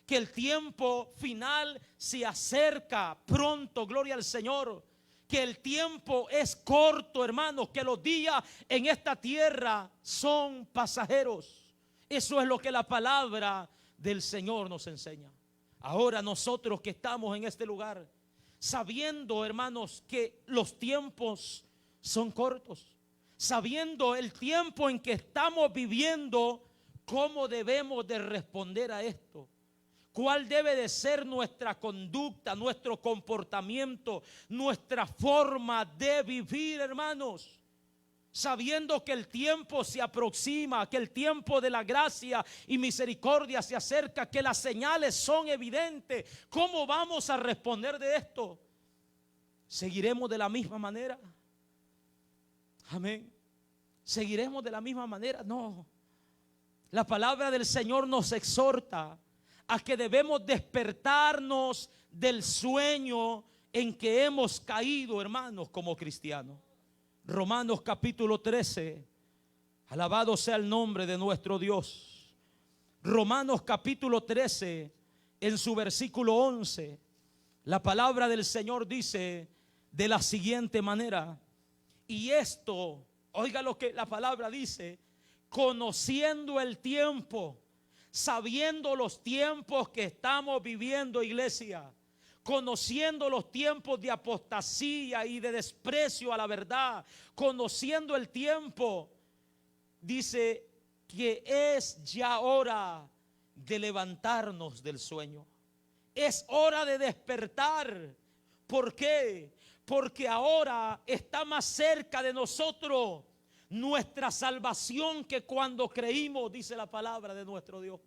que el tiempo final se acerca pronto, gloria al Señor, que el tiempo es corto, hermanos, que los días en esta tierra son pasajeros. Eso es lo que la palabra del Señor nos enseña. Ahora nosotros que estamos en este lugar, sabiendo, hermanos, que los tiempos son cortos, sabiendo el tiempo en que estamos viviendo, ¿cómo debemos de responder a esto? ¿Cuál debe de ser nuestra conducta, nuestro comportamiento, nuestra forma de vivir, hermanos? Sabiendo que el tiempo se aproxima, que el tiempo de la gracia y misericordia se acerca, que las señales son evidentes. ¿Cómo vamos a responder de esto? ¿Seguiremos de la misma manera? Amén. ¿Seguiremos de la misma manera? No. La palabra del Señor nos exhorta a que debemos despertarnos del sueño en que hemos caído, hermanos, como cristianos. Romanos capítulo 13. Alabado sea el nombre de nuestro Dios. Romanos capítulo 13, en su versículo 11, la palabra del Señor dice de la siguiente manera: y esto, oiga lo que la palabra dice, conociendo el tiempo, sabiendo los tiempos que estamos viviendo, iglesia, conociendo los tiempos de apostasía y de desprecio a la verdad, conociendo el tiempo, dice que es ya hora de levantarnos del sueño. Es hora de despertar. ¿Por qué? Porque ahora está más cerca de nosotros nuestra salvación que cuando creímos, dice la palabra de nuestro Dios.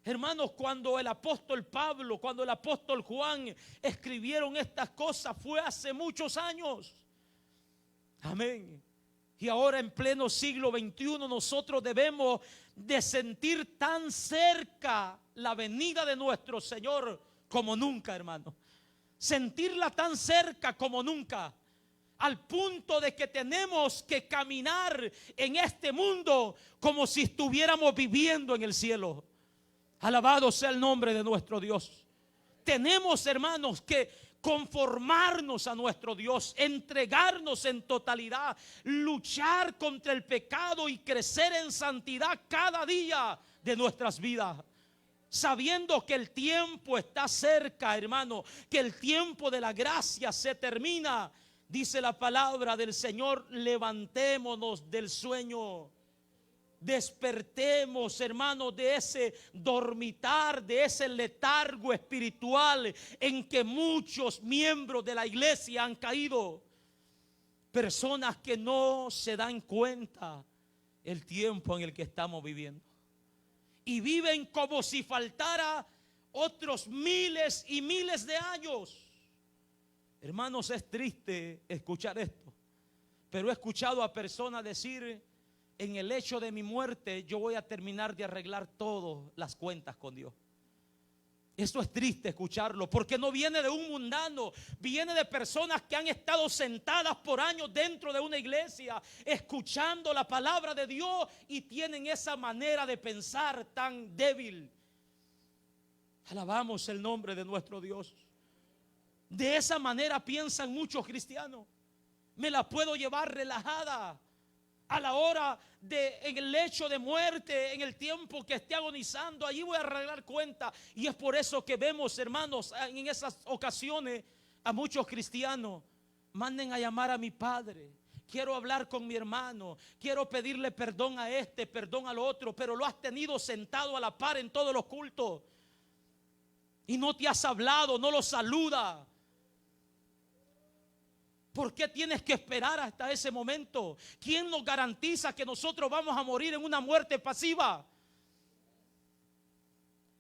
Hermanos, cuando el apóstol Pablo, cuando el apóstol Juan escribieron estas cosas, fue hace muchos años. Amén. Y ahora en pleno siglo XXI nosotros debemos de sentir tan cerca la venida de nuestro Señor como nunca, hermano. Sentirla tan cerca como nunca, al punto de que tenemos que caminar en este mundo como si estuviéramos viviendo en el cielo. Alabado sea el nombre de nuestro Dios. Tenemos, hermanos, que conformarnos a nuestro Dios, entregarnos en totalidad, luchar contra el pecado y crecer en santidad cada día de nuestras vidas, sabiendo que el tiempo está cerca, hermano, que el tiempo de la gracia se termina. Dice la palabra del Señor: levantémonos del sueño. Despertemos, hermanos, de ese dormitar, de ese letargo espiritual en que muchos miembros de la iglesia han caído. Personas que no se dan cuenta el tiempo en el que estamos viviendo y viven como si faltara otros miles y miles de años. Hermanos, es triste escuchar esto, pero he escuchado a personas decir: en el hecho de mi muerte yo voy a terminar de arreglar todas las cuentas con Dios. Esto es triste escucharlo, porque no viene de un mundano, viene de personas que han estado sentadas por años dentro de una iglesia, escuchando la palabra de Dios, y tienen esa manera de pensar tan débil. Alabamos el nombre de nuestro Dios. De esa manera piensan muchos cristianos. Me la puedo llevar relajada. A la hora en el lecho de muerte, en el tiempo que esté agonizando, allí voy a arreglar cuenta. Y es por eso que vemos, hermanos, en esas ocasiones a muchos cristianos: manden a llamar a mi padre, quiero hablar con mi hermano, quiero pedirle perdón a este, perdón al otro. Pero lo has tenido sentado a la par en todos los cultos y no te has hablado, no lo saluda. ¿Por qué tienes que esperar hasta ese momento? ¿Quién nos garantiza que nosotros vamos a morir en una muerte pasiva?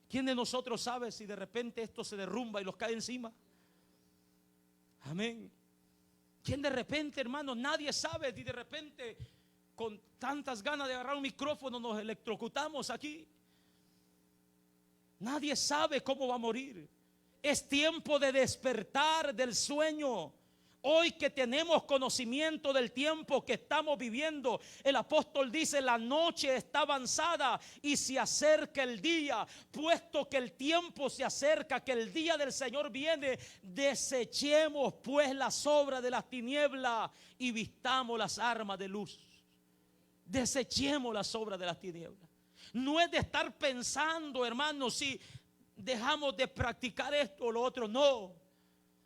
¿Quién de nosotros sabe si de repente esto se derrumba y los cae encima? Amén. ¿Quién de repente, hermano? Nadie sabe si de repente con tantas ganas de agarrar un micrófono nos electrocutamos aquí. Nadie sabe cómo va a morir. Es tiempo de despertar del sueño. Hoy que tenemos conocimiento del tiempo que estamos viviendo, el apóstol dice: la noche está avanzada y se acerca el día. Puesto que el tiempo se acerca, que el día del Señor viene, desechemos pues las obras de las tinieblas y vistamos las armas de luz. Desechemos las obras de las tinieblas. No es de estar pensando, hermanos, si dejamos de practicar esto o lo otro. No.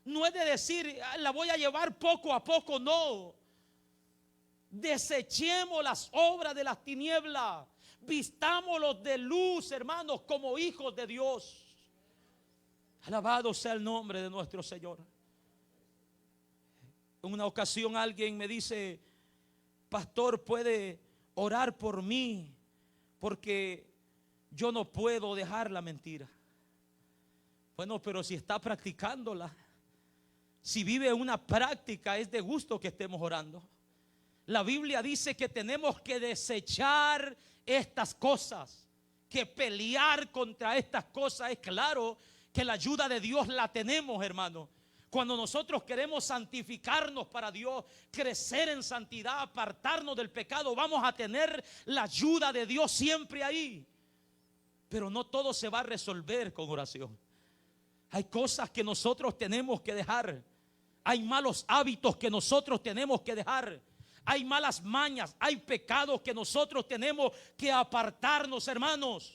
No es de decir, la voy a llevar poco a poco. No. Desechemos las obras de las tinieblas. Vistámoslos de luz, hermanos, como hijos de Dios. Alabado sea el nombre de nuestro Señor. En una ocasión alguien me dice: pastor, ¿puede orar por mí? Porque yo no puedo dejar la mentira. Bueno, pero si está practicándola, si vive una práctica, es de gusto que estemos orando. La Biblia dice que tenemos que desechar estas cosas, que pelear contra estas cosas. Es claro que la ayuda de Dios la tenemos, hermano. Cuando nosotros queremos santificarnos para Dios, crecer en santidad, apartarnos del pecado, vamos a tener la ayuda de Dios siempre ahí. Pero no todo se va a resolver con oración. Hay cosas que nosotros tenemos que dejar. Hay malos hábitos que nosotros tenemos que dejar. Hay malas mañas, hay pecados que nosotros tenemos que apartarnos, hermanos.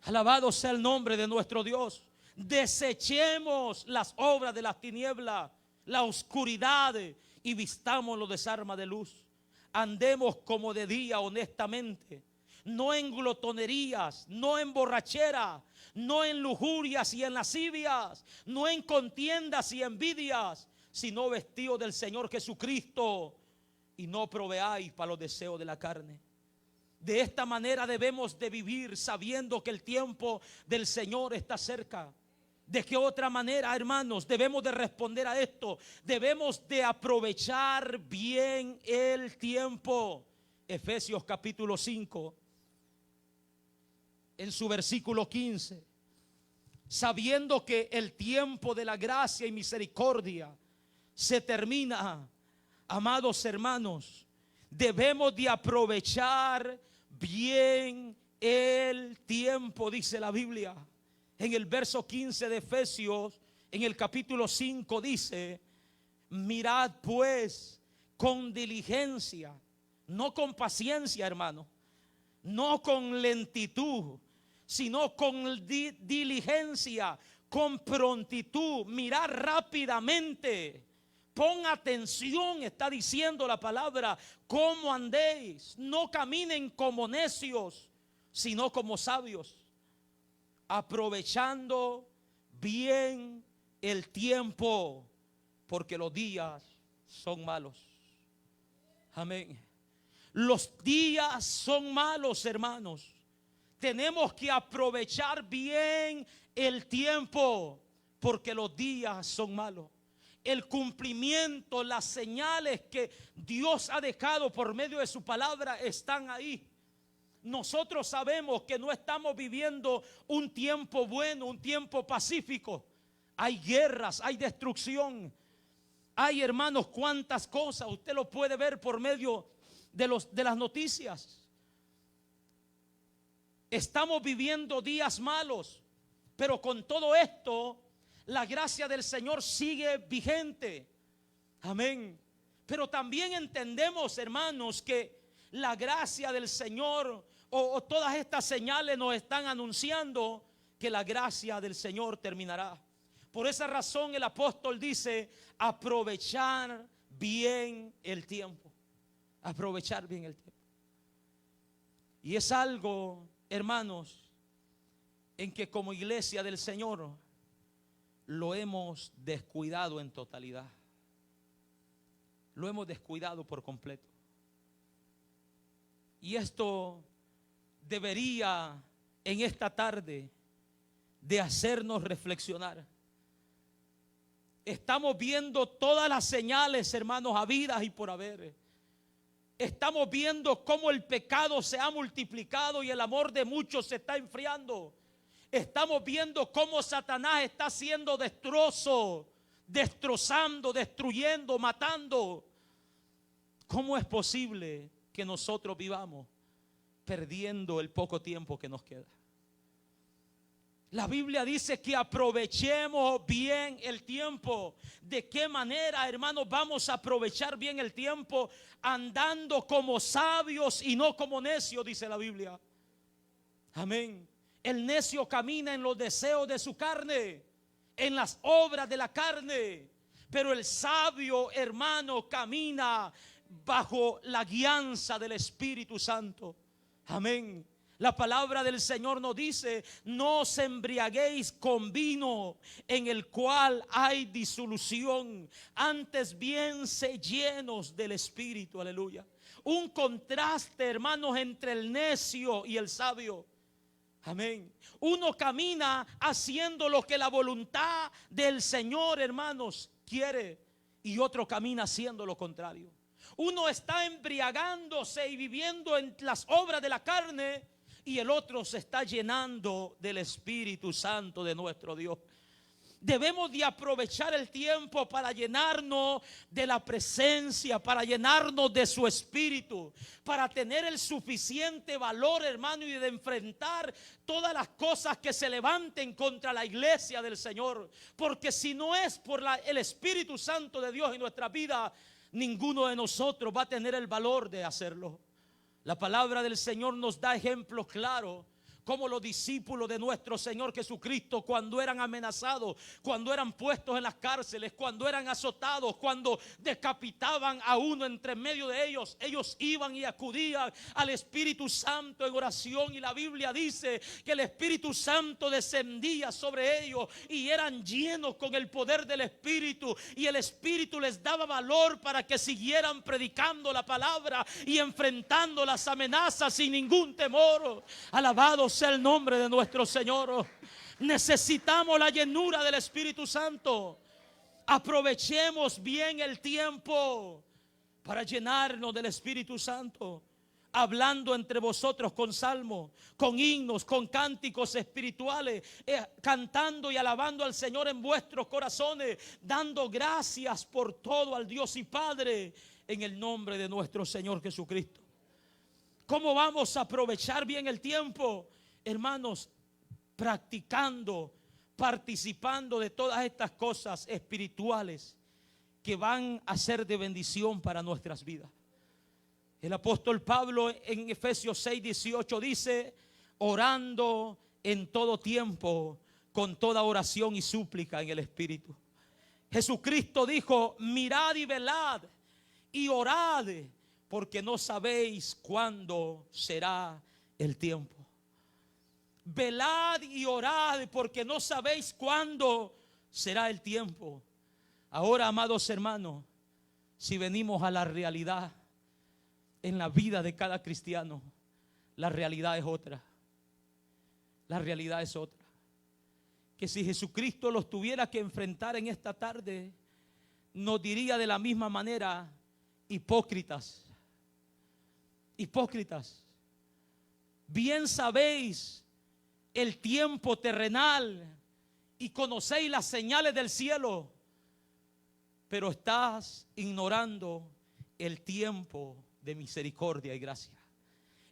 Alabado sea el nombre de nuestro Dios. Desechemos las obras de las tinieblas, la oscuridad, y vistámoslo de arma de luz. Andemos como de día honestamente, no en glotonerías, no en borrachera, no en lujurias y en lascivias, no en contiendas y envidias, sino vestidos del Señor Jesucristo, y no proveáis para los deseos de la carne. De esta manera debemos de vivir, sabiendo que el tiempo del Señor está cerca. ¿De qué otra manera, hermanos, debemos de responder a esto? Debemos de aprovechar bien el tiempo. Efesios capítulo 5, en su versículo 15. Sabiendo que el tiempo de la gracia y misericordia se termina, amados hermanos, debemos de aprovechar bien el tiempo, dice la Biblia. En el verso 15 de Efesios, en el capítulo 5 dice: mirad pues con diligencia, no con paciencia, hermano, no con lentitud, sino con diligencia, con prontitud. Mirad rápidamente, pon atención, está diciendo la palabra, cómo andéis. No caminen como necios, sino como sabios, aprovechando bien el tiempo, porque los días son malos. Amén. Los días son malos, hermanos. Tenemos que aprovechar bien el tiempo, porque los días son malos. El cumplimiento, las señales que Dios ha dejado por medio de su palabra están ahí. Nosotros sabemos que no estamos viviendo un tiempo bueno, un tiempo pacífico. Hay guerras, hay destrucción. Hay, hermanos, cuántas cosas. Usted lo puede ver por medio de las noticias. Estamos viviendo días malos, pero con todo esto, la gracia del Señor sigue vigente. Amén. Pero también entendemos, hermanos, que la gracia del Señor o todas estas señales nos están anunciando que la gracia del Señor terminará. Por esa razón el apóstol dice: aprovechar bien el tiempo. Aprovechar bien el tiempo. Y es algo, hermanos, en que como iglesia del Señor lo hemos descuidado en totalidad. Lo hemos descuidado por completo. Y esto debería en esta tarde de hacernos reflexionar. Estamos viendo todas las señales, hermanos, habidas y por haber. Estamos viendo cómo el pecado se ha multiplicado y el amor de muchos se está enfriando. Estamos viendo cómo Satanás está haciendo destrozo, destrozando, destruyendo, matando. ¿Cómo es posible que nosotros vivamos perdiendo el poco tiempo que nos queda? La Biblia dice que aprovechemos bien el tiempo. ¿De qué manera, hermanos, vamos a aprovechar bien el tiempo? Andando como sabios y no como necios, dice la Biblia. Amén. El necio camina en los deseos de su carne, en las obras de la carne. Pero el sabio, hermano, camina bajo la guianza del Espíritu Santo. Amén. La palabra del Señor nos dice: no os embriaguéis con vino en el cual hay disolución, antes bien sé llenos del Espíritu. Aleluya. Un contraste, hermanos, entre el necio y el sabio. Amén. Uno camina haciendo lo que la voluntad del Señor, hermanos, quiere, y otro camina haciendo lo contrario. Uno está embriagándose y viviendo en las obras de la carne, y el otro se está llenando del Espíritu Santo de nuestro Dios. Debemos de aprovechar el tiempo para llenarnos de la presencia, para llenarnos de su espíritu, para tener el suficiente valor, hermano, y de enfrentar todas las cosas que se levanten contra la iglesia del Señor. Porque si no es por el Espíritu Santo de Dios en nuestra vida, ninguno de nosotros va a tener el valor de hacerlo. La palabra del Señor nos da ejemplos claros. Como los discípulos de nuestro Señor Jesucristo, cuando eran amenazados, cuando eran puestos en las cárceles, cuando eran azotados, cuando decapitaban a uno entre medio de ellos, ellos iban y acudían al Espíritu Santo en oración. Y la Biblia dice que el Espíritu Santo descendía sobre ellos y eran llenos con el poder del Espíritu, y el Espíritu les daba valor para que siguieran predicando la palabra y enfrentando las amenazas sin ningún temor. Alabado sea el nombre de nuestro Señor. Necesitamos la llenura del Espíritu Santo. Aprovechemos bien el tiempo para llenarnos del Espíritu Santo, hablando entre vosotros con salmos, con himnos, con cánticos espirituales, cantando y alabando al Señor en vuestros corazones, dando gracias por todo al Dios y Padre en el nombre de nuestro Señor Jesucristo. ¿Cómo vamos a aprovechar bien el tiempo? Hermanos, practicando, participando de todas estas cosas espirituales que van a ser de bendición para nuestras vidas. El apóstol Pablo en Efesios 6:18 dice: orando en todo tiempo, con toda oración y súplica en el Espíritu. Jesucristo dijo: mirad y velad y orad, porque no sabéis cuándo será el tiempo. Velad y orad, porque no sabéis cuándo será el tiempo. Ahora, amados hermanos, si venimos a la realidad en la vida de cada cristiano, la realidad es otra. La realidad es otra. Que si Jesucristo los tuviera que enfrentar en esta tarde, nos diría de la misma manera: hipócritas, hipócritas, bien sabéis el tiempo terrenal y conocéis las señales del cielo, pero estás ignorando el tiempo de misericordia y gracia.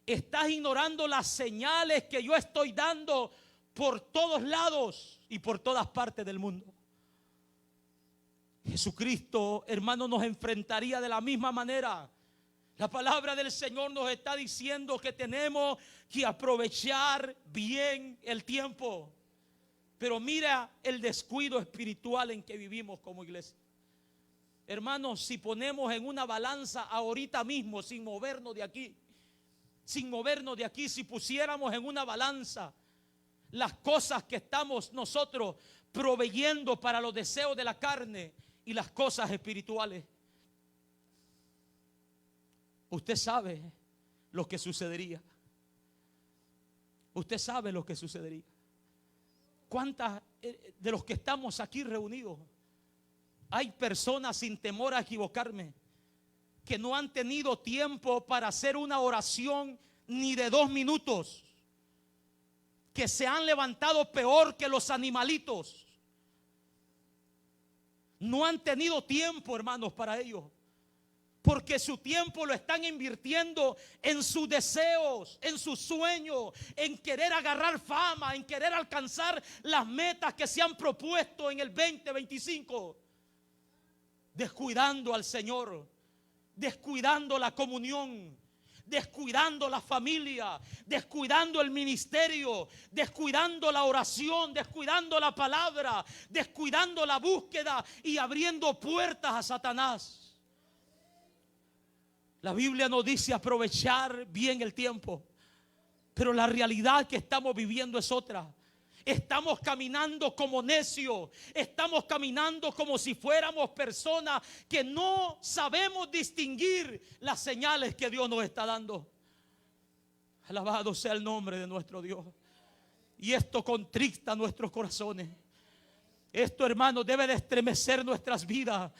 Estás ignorando las señales que yo estoy dando por todos lados y por todas partes del mundo. Jesucristo, hermano, nos enfrentaría de la misma manera. La palabra del Señor nos está diciendo que tenemos que aprovechar bien el tiempo. Pero mira el descuido espiritual en que vivimos como iglesia. Hermanos, si ponemos en una balanza ahorita mismo, sin movernos de aquí, si pusiéramos en una balanza las cosas que estamos nosotros proveyendo para los deseos de la carne y las cosas espirituales, usted sabe lo que sucedería. Usted sabe lo que sucedería. ¿Cuántas de los que estamos aquí reunidos hay personas, sin temor a equivocarme, que no han tenido tiempo para hacer una oración ni de 2 minutos? Que se han levantado peor que los animalitos. No han tenido tiempo, hermanos, para ello. Porque su tiempo lo están invirtiendo en sus deseos, en sus sueños, en querer agarrar fama, en querer alcanzar las metas que se han propuesto en el 2025. Descuidando al Señor, descuidando la comunión, descuidando la familia, descuidando el ministerio, descuidando la oración, descuidando la palabra, descuidando la búsqueda y abriendo puertas a Satanás. La Biblia nos dice aprovechar bien el tiempo, pero la realidad que estamos viviendo es otra. Estamos caminando como necios, estamos caminando como si fuéramos personas que no sabemos distinguir las señales que Dios nos está dando. Alabado sea el nombre de nuestro Dios. Y esto contrista nuestros corazones. Esto, hermanos, debe de estremecer nuestras vidas.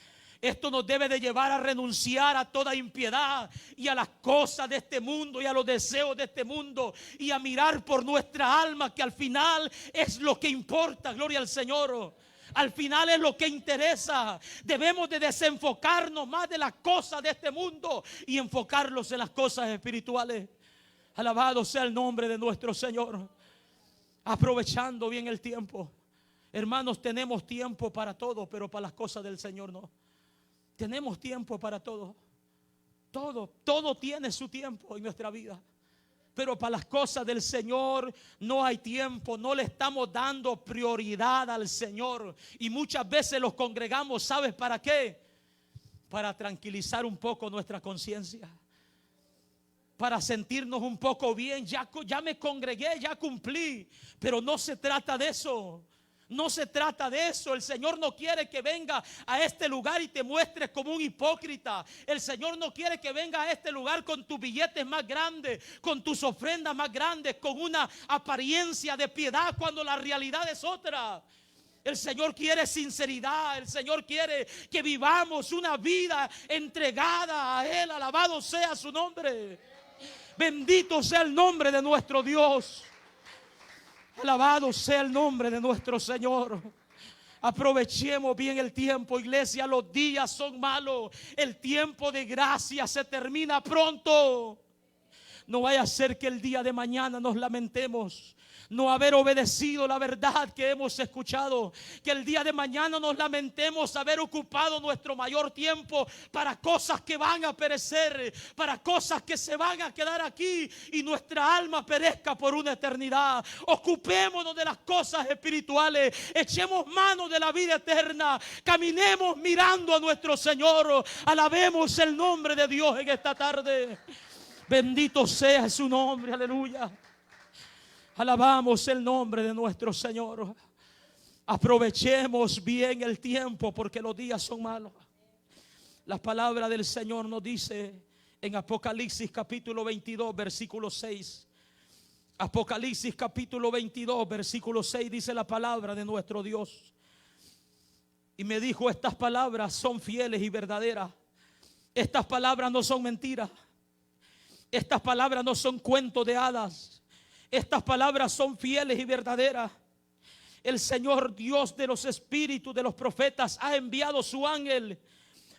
Esto nos debe de llevar a renunciar a toda impiedad y a las cosas de este mundo y a los deseos de este mundo, y a mirar por nuestra alma, que al final es lo que importa. Gloria al Señor. Al final es lo que interesa. Debemos de desenfocarnos más de las cosas de este mundo y enfocarlos en las cosas espirituales. Alabado sea el nombre de nuestro Señor. Aprovechando bien el tiempo. Hermanos, tenemos tiempo para todo, pero para las cosas del Señor no. Tenemos tiempo para todo. Todo tiene su tiempo en nuestra vida. Pero para las cosas del Señor no hay tiempo. No le estamos dando prioridad al Señor. Y muchas veces los congregamos, ¿sabes para qué? Para tranquilizar un poco nuestra conciencia. Para sentirnos un poco bien. Ya me congregué, ya cumplí. Pero no se trata de eso. No se trata de eso. El Señor no quiere que venga a este lugar y te muestres como un hipócrita. El Señor no quiere que venga a este lugar con tus billetes más grandes, con tus ofrendas más grandes, con una apariencia de piedad cuando la realidad es otra. El Señor quiere sinceridad. El Señor quiere que vivamos una vida entregada a Él. Alabado sea su nombre. Bendito sea el nombre de nuestro Dios. Alabado sea el nombre de nuestro Señor. Aprovechemos bien el tiempo, iglesia. Los días son malos. El tiempo de gracia se termina pronto. No vaya a ser que el día de mañana nos lamentemos no haber obedecido la verdad que hemos escuchado. Que el día de mañana nos lamentemos haber ocupado nuestro mayor tiempo para cosas que van a perecer, para cosas que se van a quedar aquí y nuestra alma perezca por una eternidad. Ocupémonos de las cosas espirituales, echemos mano de la vida eterna, caminemos mirando a nuestro Señor. Alabemos el nombre de Dios en esta tarde. Bendito sea su nombre, aleluya. Alabamos el nombre de nuestro Señor. Aprovechemos bien el tiempo porque los días son malos. La palabra del Señor nos dice en Apocalipsis capítulo 22 versículo 6. Apocalipsis capítulo 22 versículo 6 dice la palabra de nuestro Dios. Y me dijo: estas palabras son fieles y verdaderas. Estas palabras no son mentiras. Estas palabras no son cuentos de hadas. Estas palabras son fieles y verdaderas. El Señor Dios de los espíritus de los profetas ha enviado su ángel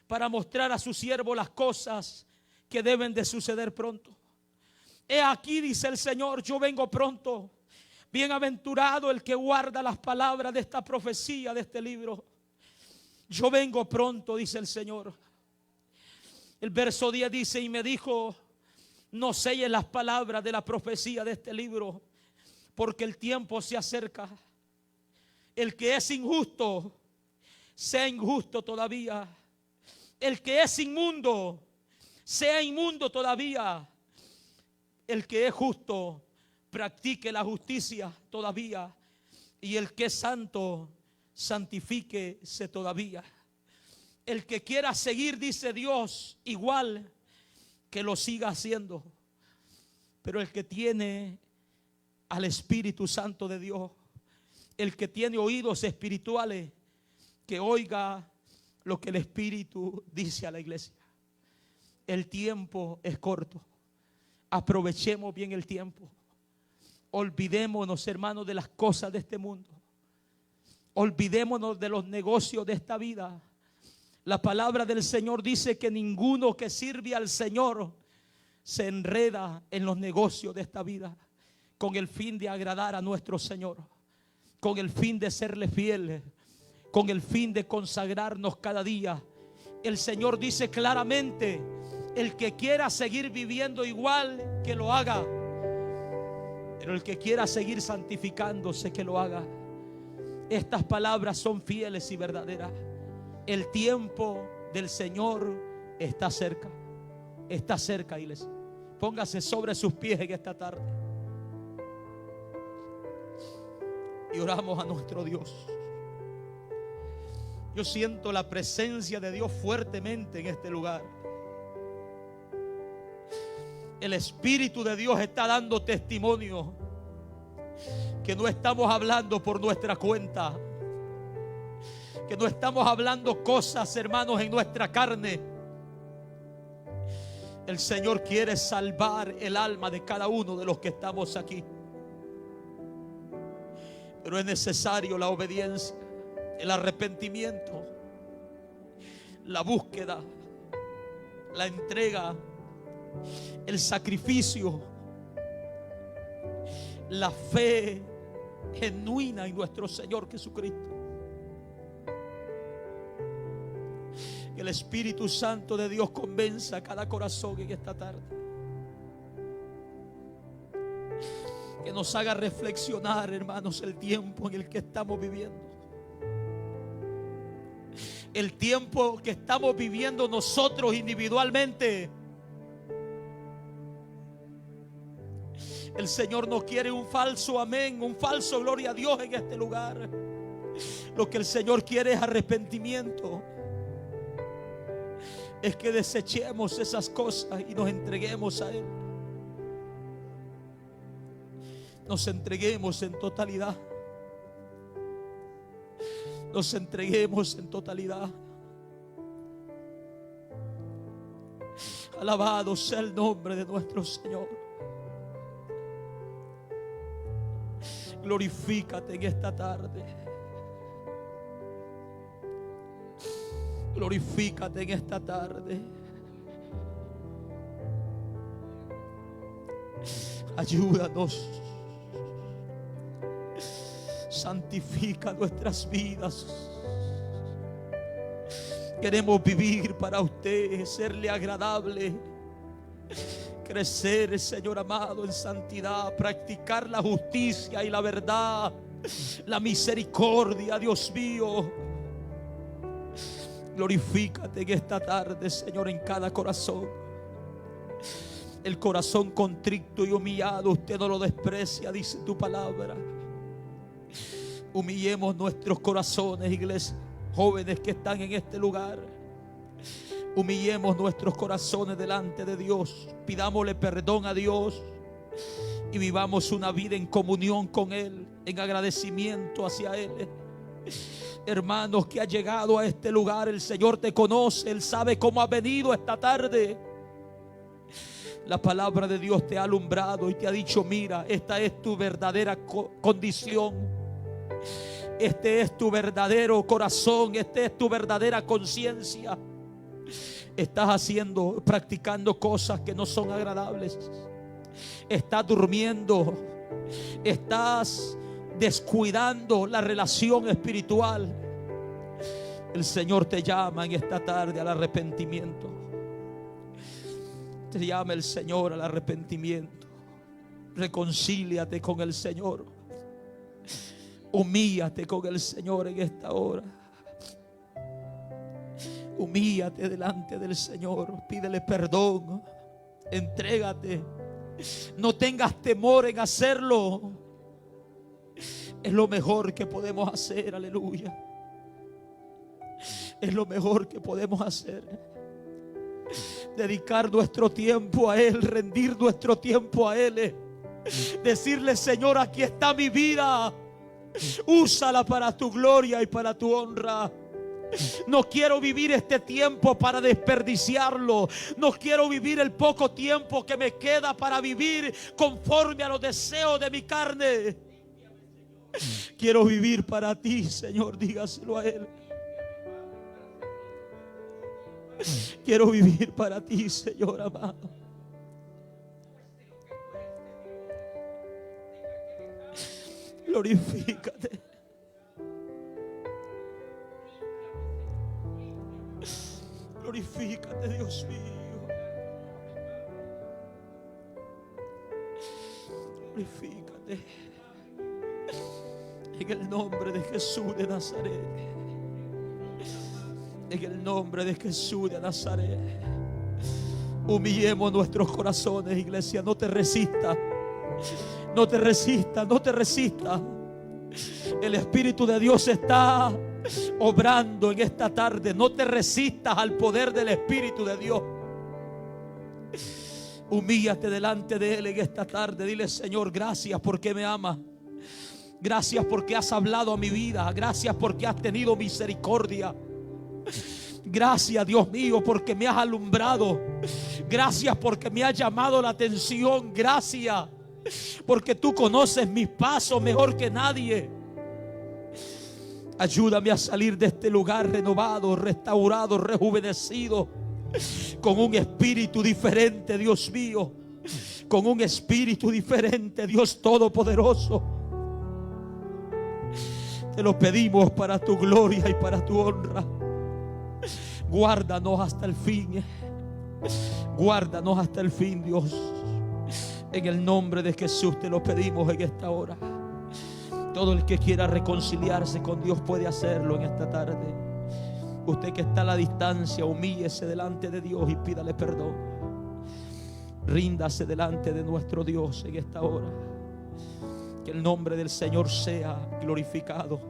para mostrar a su siervo las cosas que deben de suceder pronto. He aquí, dice el Señor, yo vengo pronto. Bienaventurado el que guarda las palabras de esta profecía, de este libro. Yo vengo pronto, dice el Señor. El verso 10 dice: y me dijo: no selles las palabras de la profecía de este libro, porque el tiempo se acerca. El que es injusto, sea injusto todavía. El que es inmundo, sea inmundo todavía. El que es justo, practique la justicia todavía. Y el que es santo, santifíquese todavía. El que quiera seguir, dice Dios, igual, que lo siga haciendo. Pero el que tiene al Espíritu Santo de Dios, el que tiene oídos espirituales, que oiga lo que el Espíritu dice a la iglesia. El tiempo es corto. Aprovechemos bien el tiempo. Olvidémonos, hermanos, de las cosas de este mundo. Olvidémonos de los negocios de esta vida. La palabra del Señor dice que ninguno que sirve al Señor se enreda en los negocios de esta vida con el fin de agradar a nuestro Señor, con el fin de serle fieles, con el fin de consagrarnos cada día. El Señor dice claramente: el que quiera seguir viviendo igual, que lo haga. Pero el que quiera seguir santificándose, que lo haga. Estas palabras son fieles y verdaderas. El tiempo del Señor está cerca. Está cerca, iglesia. Póngase sobre sus pies en esta tarde y oramos a nuestro Dios. Yo siento la presencia de Dios fuertemente en este lugar. El Espíritu de Dios está dando testimonio que no estamos hablando por nuestra cuenta, que no estamos hablando cosas, hermanos, en nuestra carne. El Señor quiere salvar el alma de cada uno de los que estamos aquí. Pero es necesario la obediencia. el arrepentimiento, la búsqueda, la entrega, el sacrificio, la fe genuina en nuestro Señor Jesucristo. Que el Espíritu Santo de Dios convenza a cada corazón en esta tarde. Que nos haga reflexionar, hermanos, el tiempo en el que estamos viviendo. El tiempo que estamos viviendo nosotros individualmente. El Señor no quiere un falso amén, un falso gloria a Dios en este lugar. Lo que el Señor quiere es arrepentimiento. Es que desechemos esas cosas y nos entreguemos a Él. Nos entreguemos en totalidad. Nos entreguemos en totalidad. Alabado sea el nombre de nuestro Señor. Glorifícate en esta tarde. Glorifícate en esta tarde. Ayúdanos. Santifica nuestras vidas. Queremos vivir para usted, serle agradable, crecer, Señor amado, en santidad, practicar la justicia y la verdad, la misericordia, Dios mío. Glorifícate en esta tarde, Señor, en cada corazón. El corazón contrito y humillado usted no lo desprecia, dice tu palabra. Humillemos nuestros corazones, iglesia. Jóvenes que están en este lugar, humillemos nuestros corazones delante de Dios. Pidámosle perdón a Dios y vivamos una vida en comunión con Él, en agradecimiento hacia Él. Hermanos, que ha llegado a este lugar, el Señor te conoce, Él sabe cómo ha venido esta tarde. La palabra de Dios te ha alumbrado y te ha dicho: mira, esta es tu verdadera condición. Este es tu verdadero corazón, esta es tu verdadera conciencia. Estás practicando cosas que no son agradables. Estás durmiendo. Estás descuidando la relación espiritual. El Señor te llama en esta tarde al arrepentimiento. Te llama el Señor al arrepentimiento. Reconcíliate con el Señor. Humíllate con el Señor en esta hora. Humíllate delante del Señor. Pídele perdón. Entrégate. No tengas temor en hacerlo. Es lo mejor que podemos hacer. Aleluya. Es lo mejor que podemos hacer. Dedicar nuestro tiempo a Él. Rendir nuestro tiempo a Él. Decirle: Señor, aquí está mi vida. Úsala para tu gloria y para tu honra. No quiero vivir este tiempo para desperdiciarlo. No quiero vivir el poco tiempo que me queda para vivir conforme a los deseos de mi carne. Quiero vivir para ti, Señor, dígaselo a Él. Quiero vivir para ti, Señor amado. Glorifícate. Glorifícate, Dios mío. Glorifícate. En el nombre de Jesús de Nazaret. En el nombre de Jesús de Nazaret. Humillemos nuestros corazones, iglesia. No te resistas. No te resistas, no te resistas. El Espíritu de Dios está obrando en esta tarde. No te resistas al poder del Espíritu de Dios. Humíllate delante de Él en esta tarde. Dile: Señor, gracias porque me amas. Gracias porque has hablado a mi vida. Gracias porque has tenido misericordia. Gracias, Dios mío, porque me has alumbrado. Gracias porque me has llamado la atención. Gracias porque tú conoces mis pasos mejor que nadie. Ayúdame a salir de este lugar renovado, restaurado, rejuvenecido, con un espíritu diferente, Dios mío, con un espíritu diferente, Dios Todopoderoso. Te lo pedimos para tu gloria y para tu honra. Guárdanos hasta el fin. Guárdanos hasta el fin, Dios. En el nombre de Jesús te lo pedimos en esta hora. Todo el que quiera reconciliarse con Dios puede hacerlo en esta tarde. Usted que está a la distancia, humíllese delante de Dios y pídale perdón. Ríndase delante de nuestro Dios en esta hora. Que el nombre del Señor sea glorificado.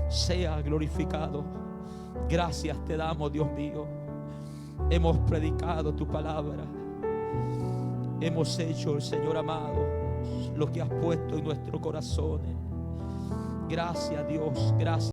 Sea glorificado. Gracias te damos, Dios mío. Hemos predicado tu palabra. Hemos hecho, Señor amado, lo que has puesto en nuestros corazones. Gracias, Dios. Gracias.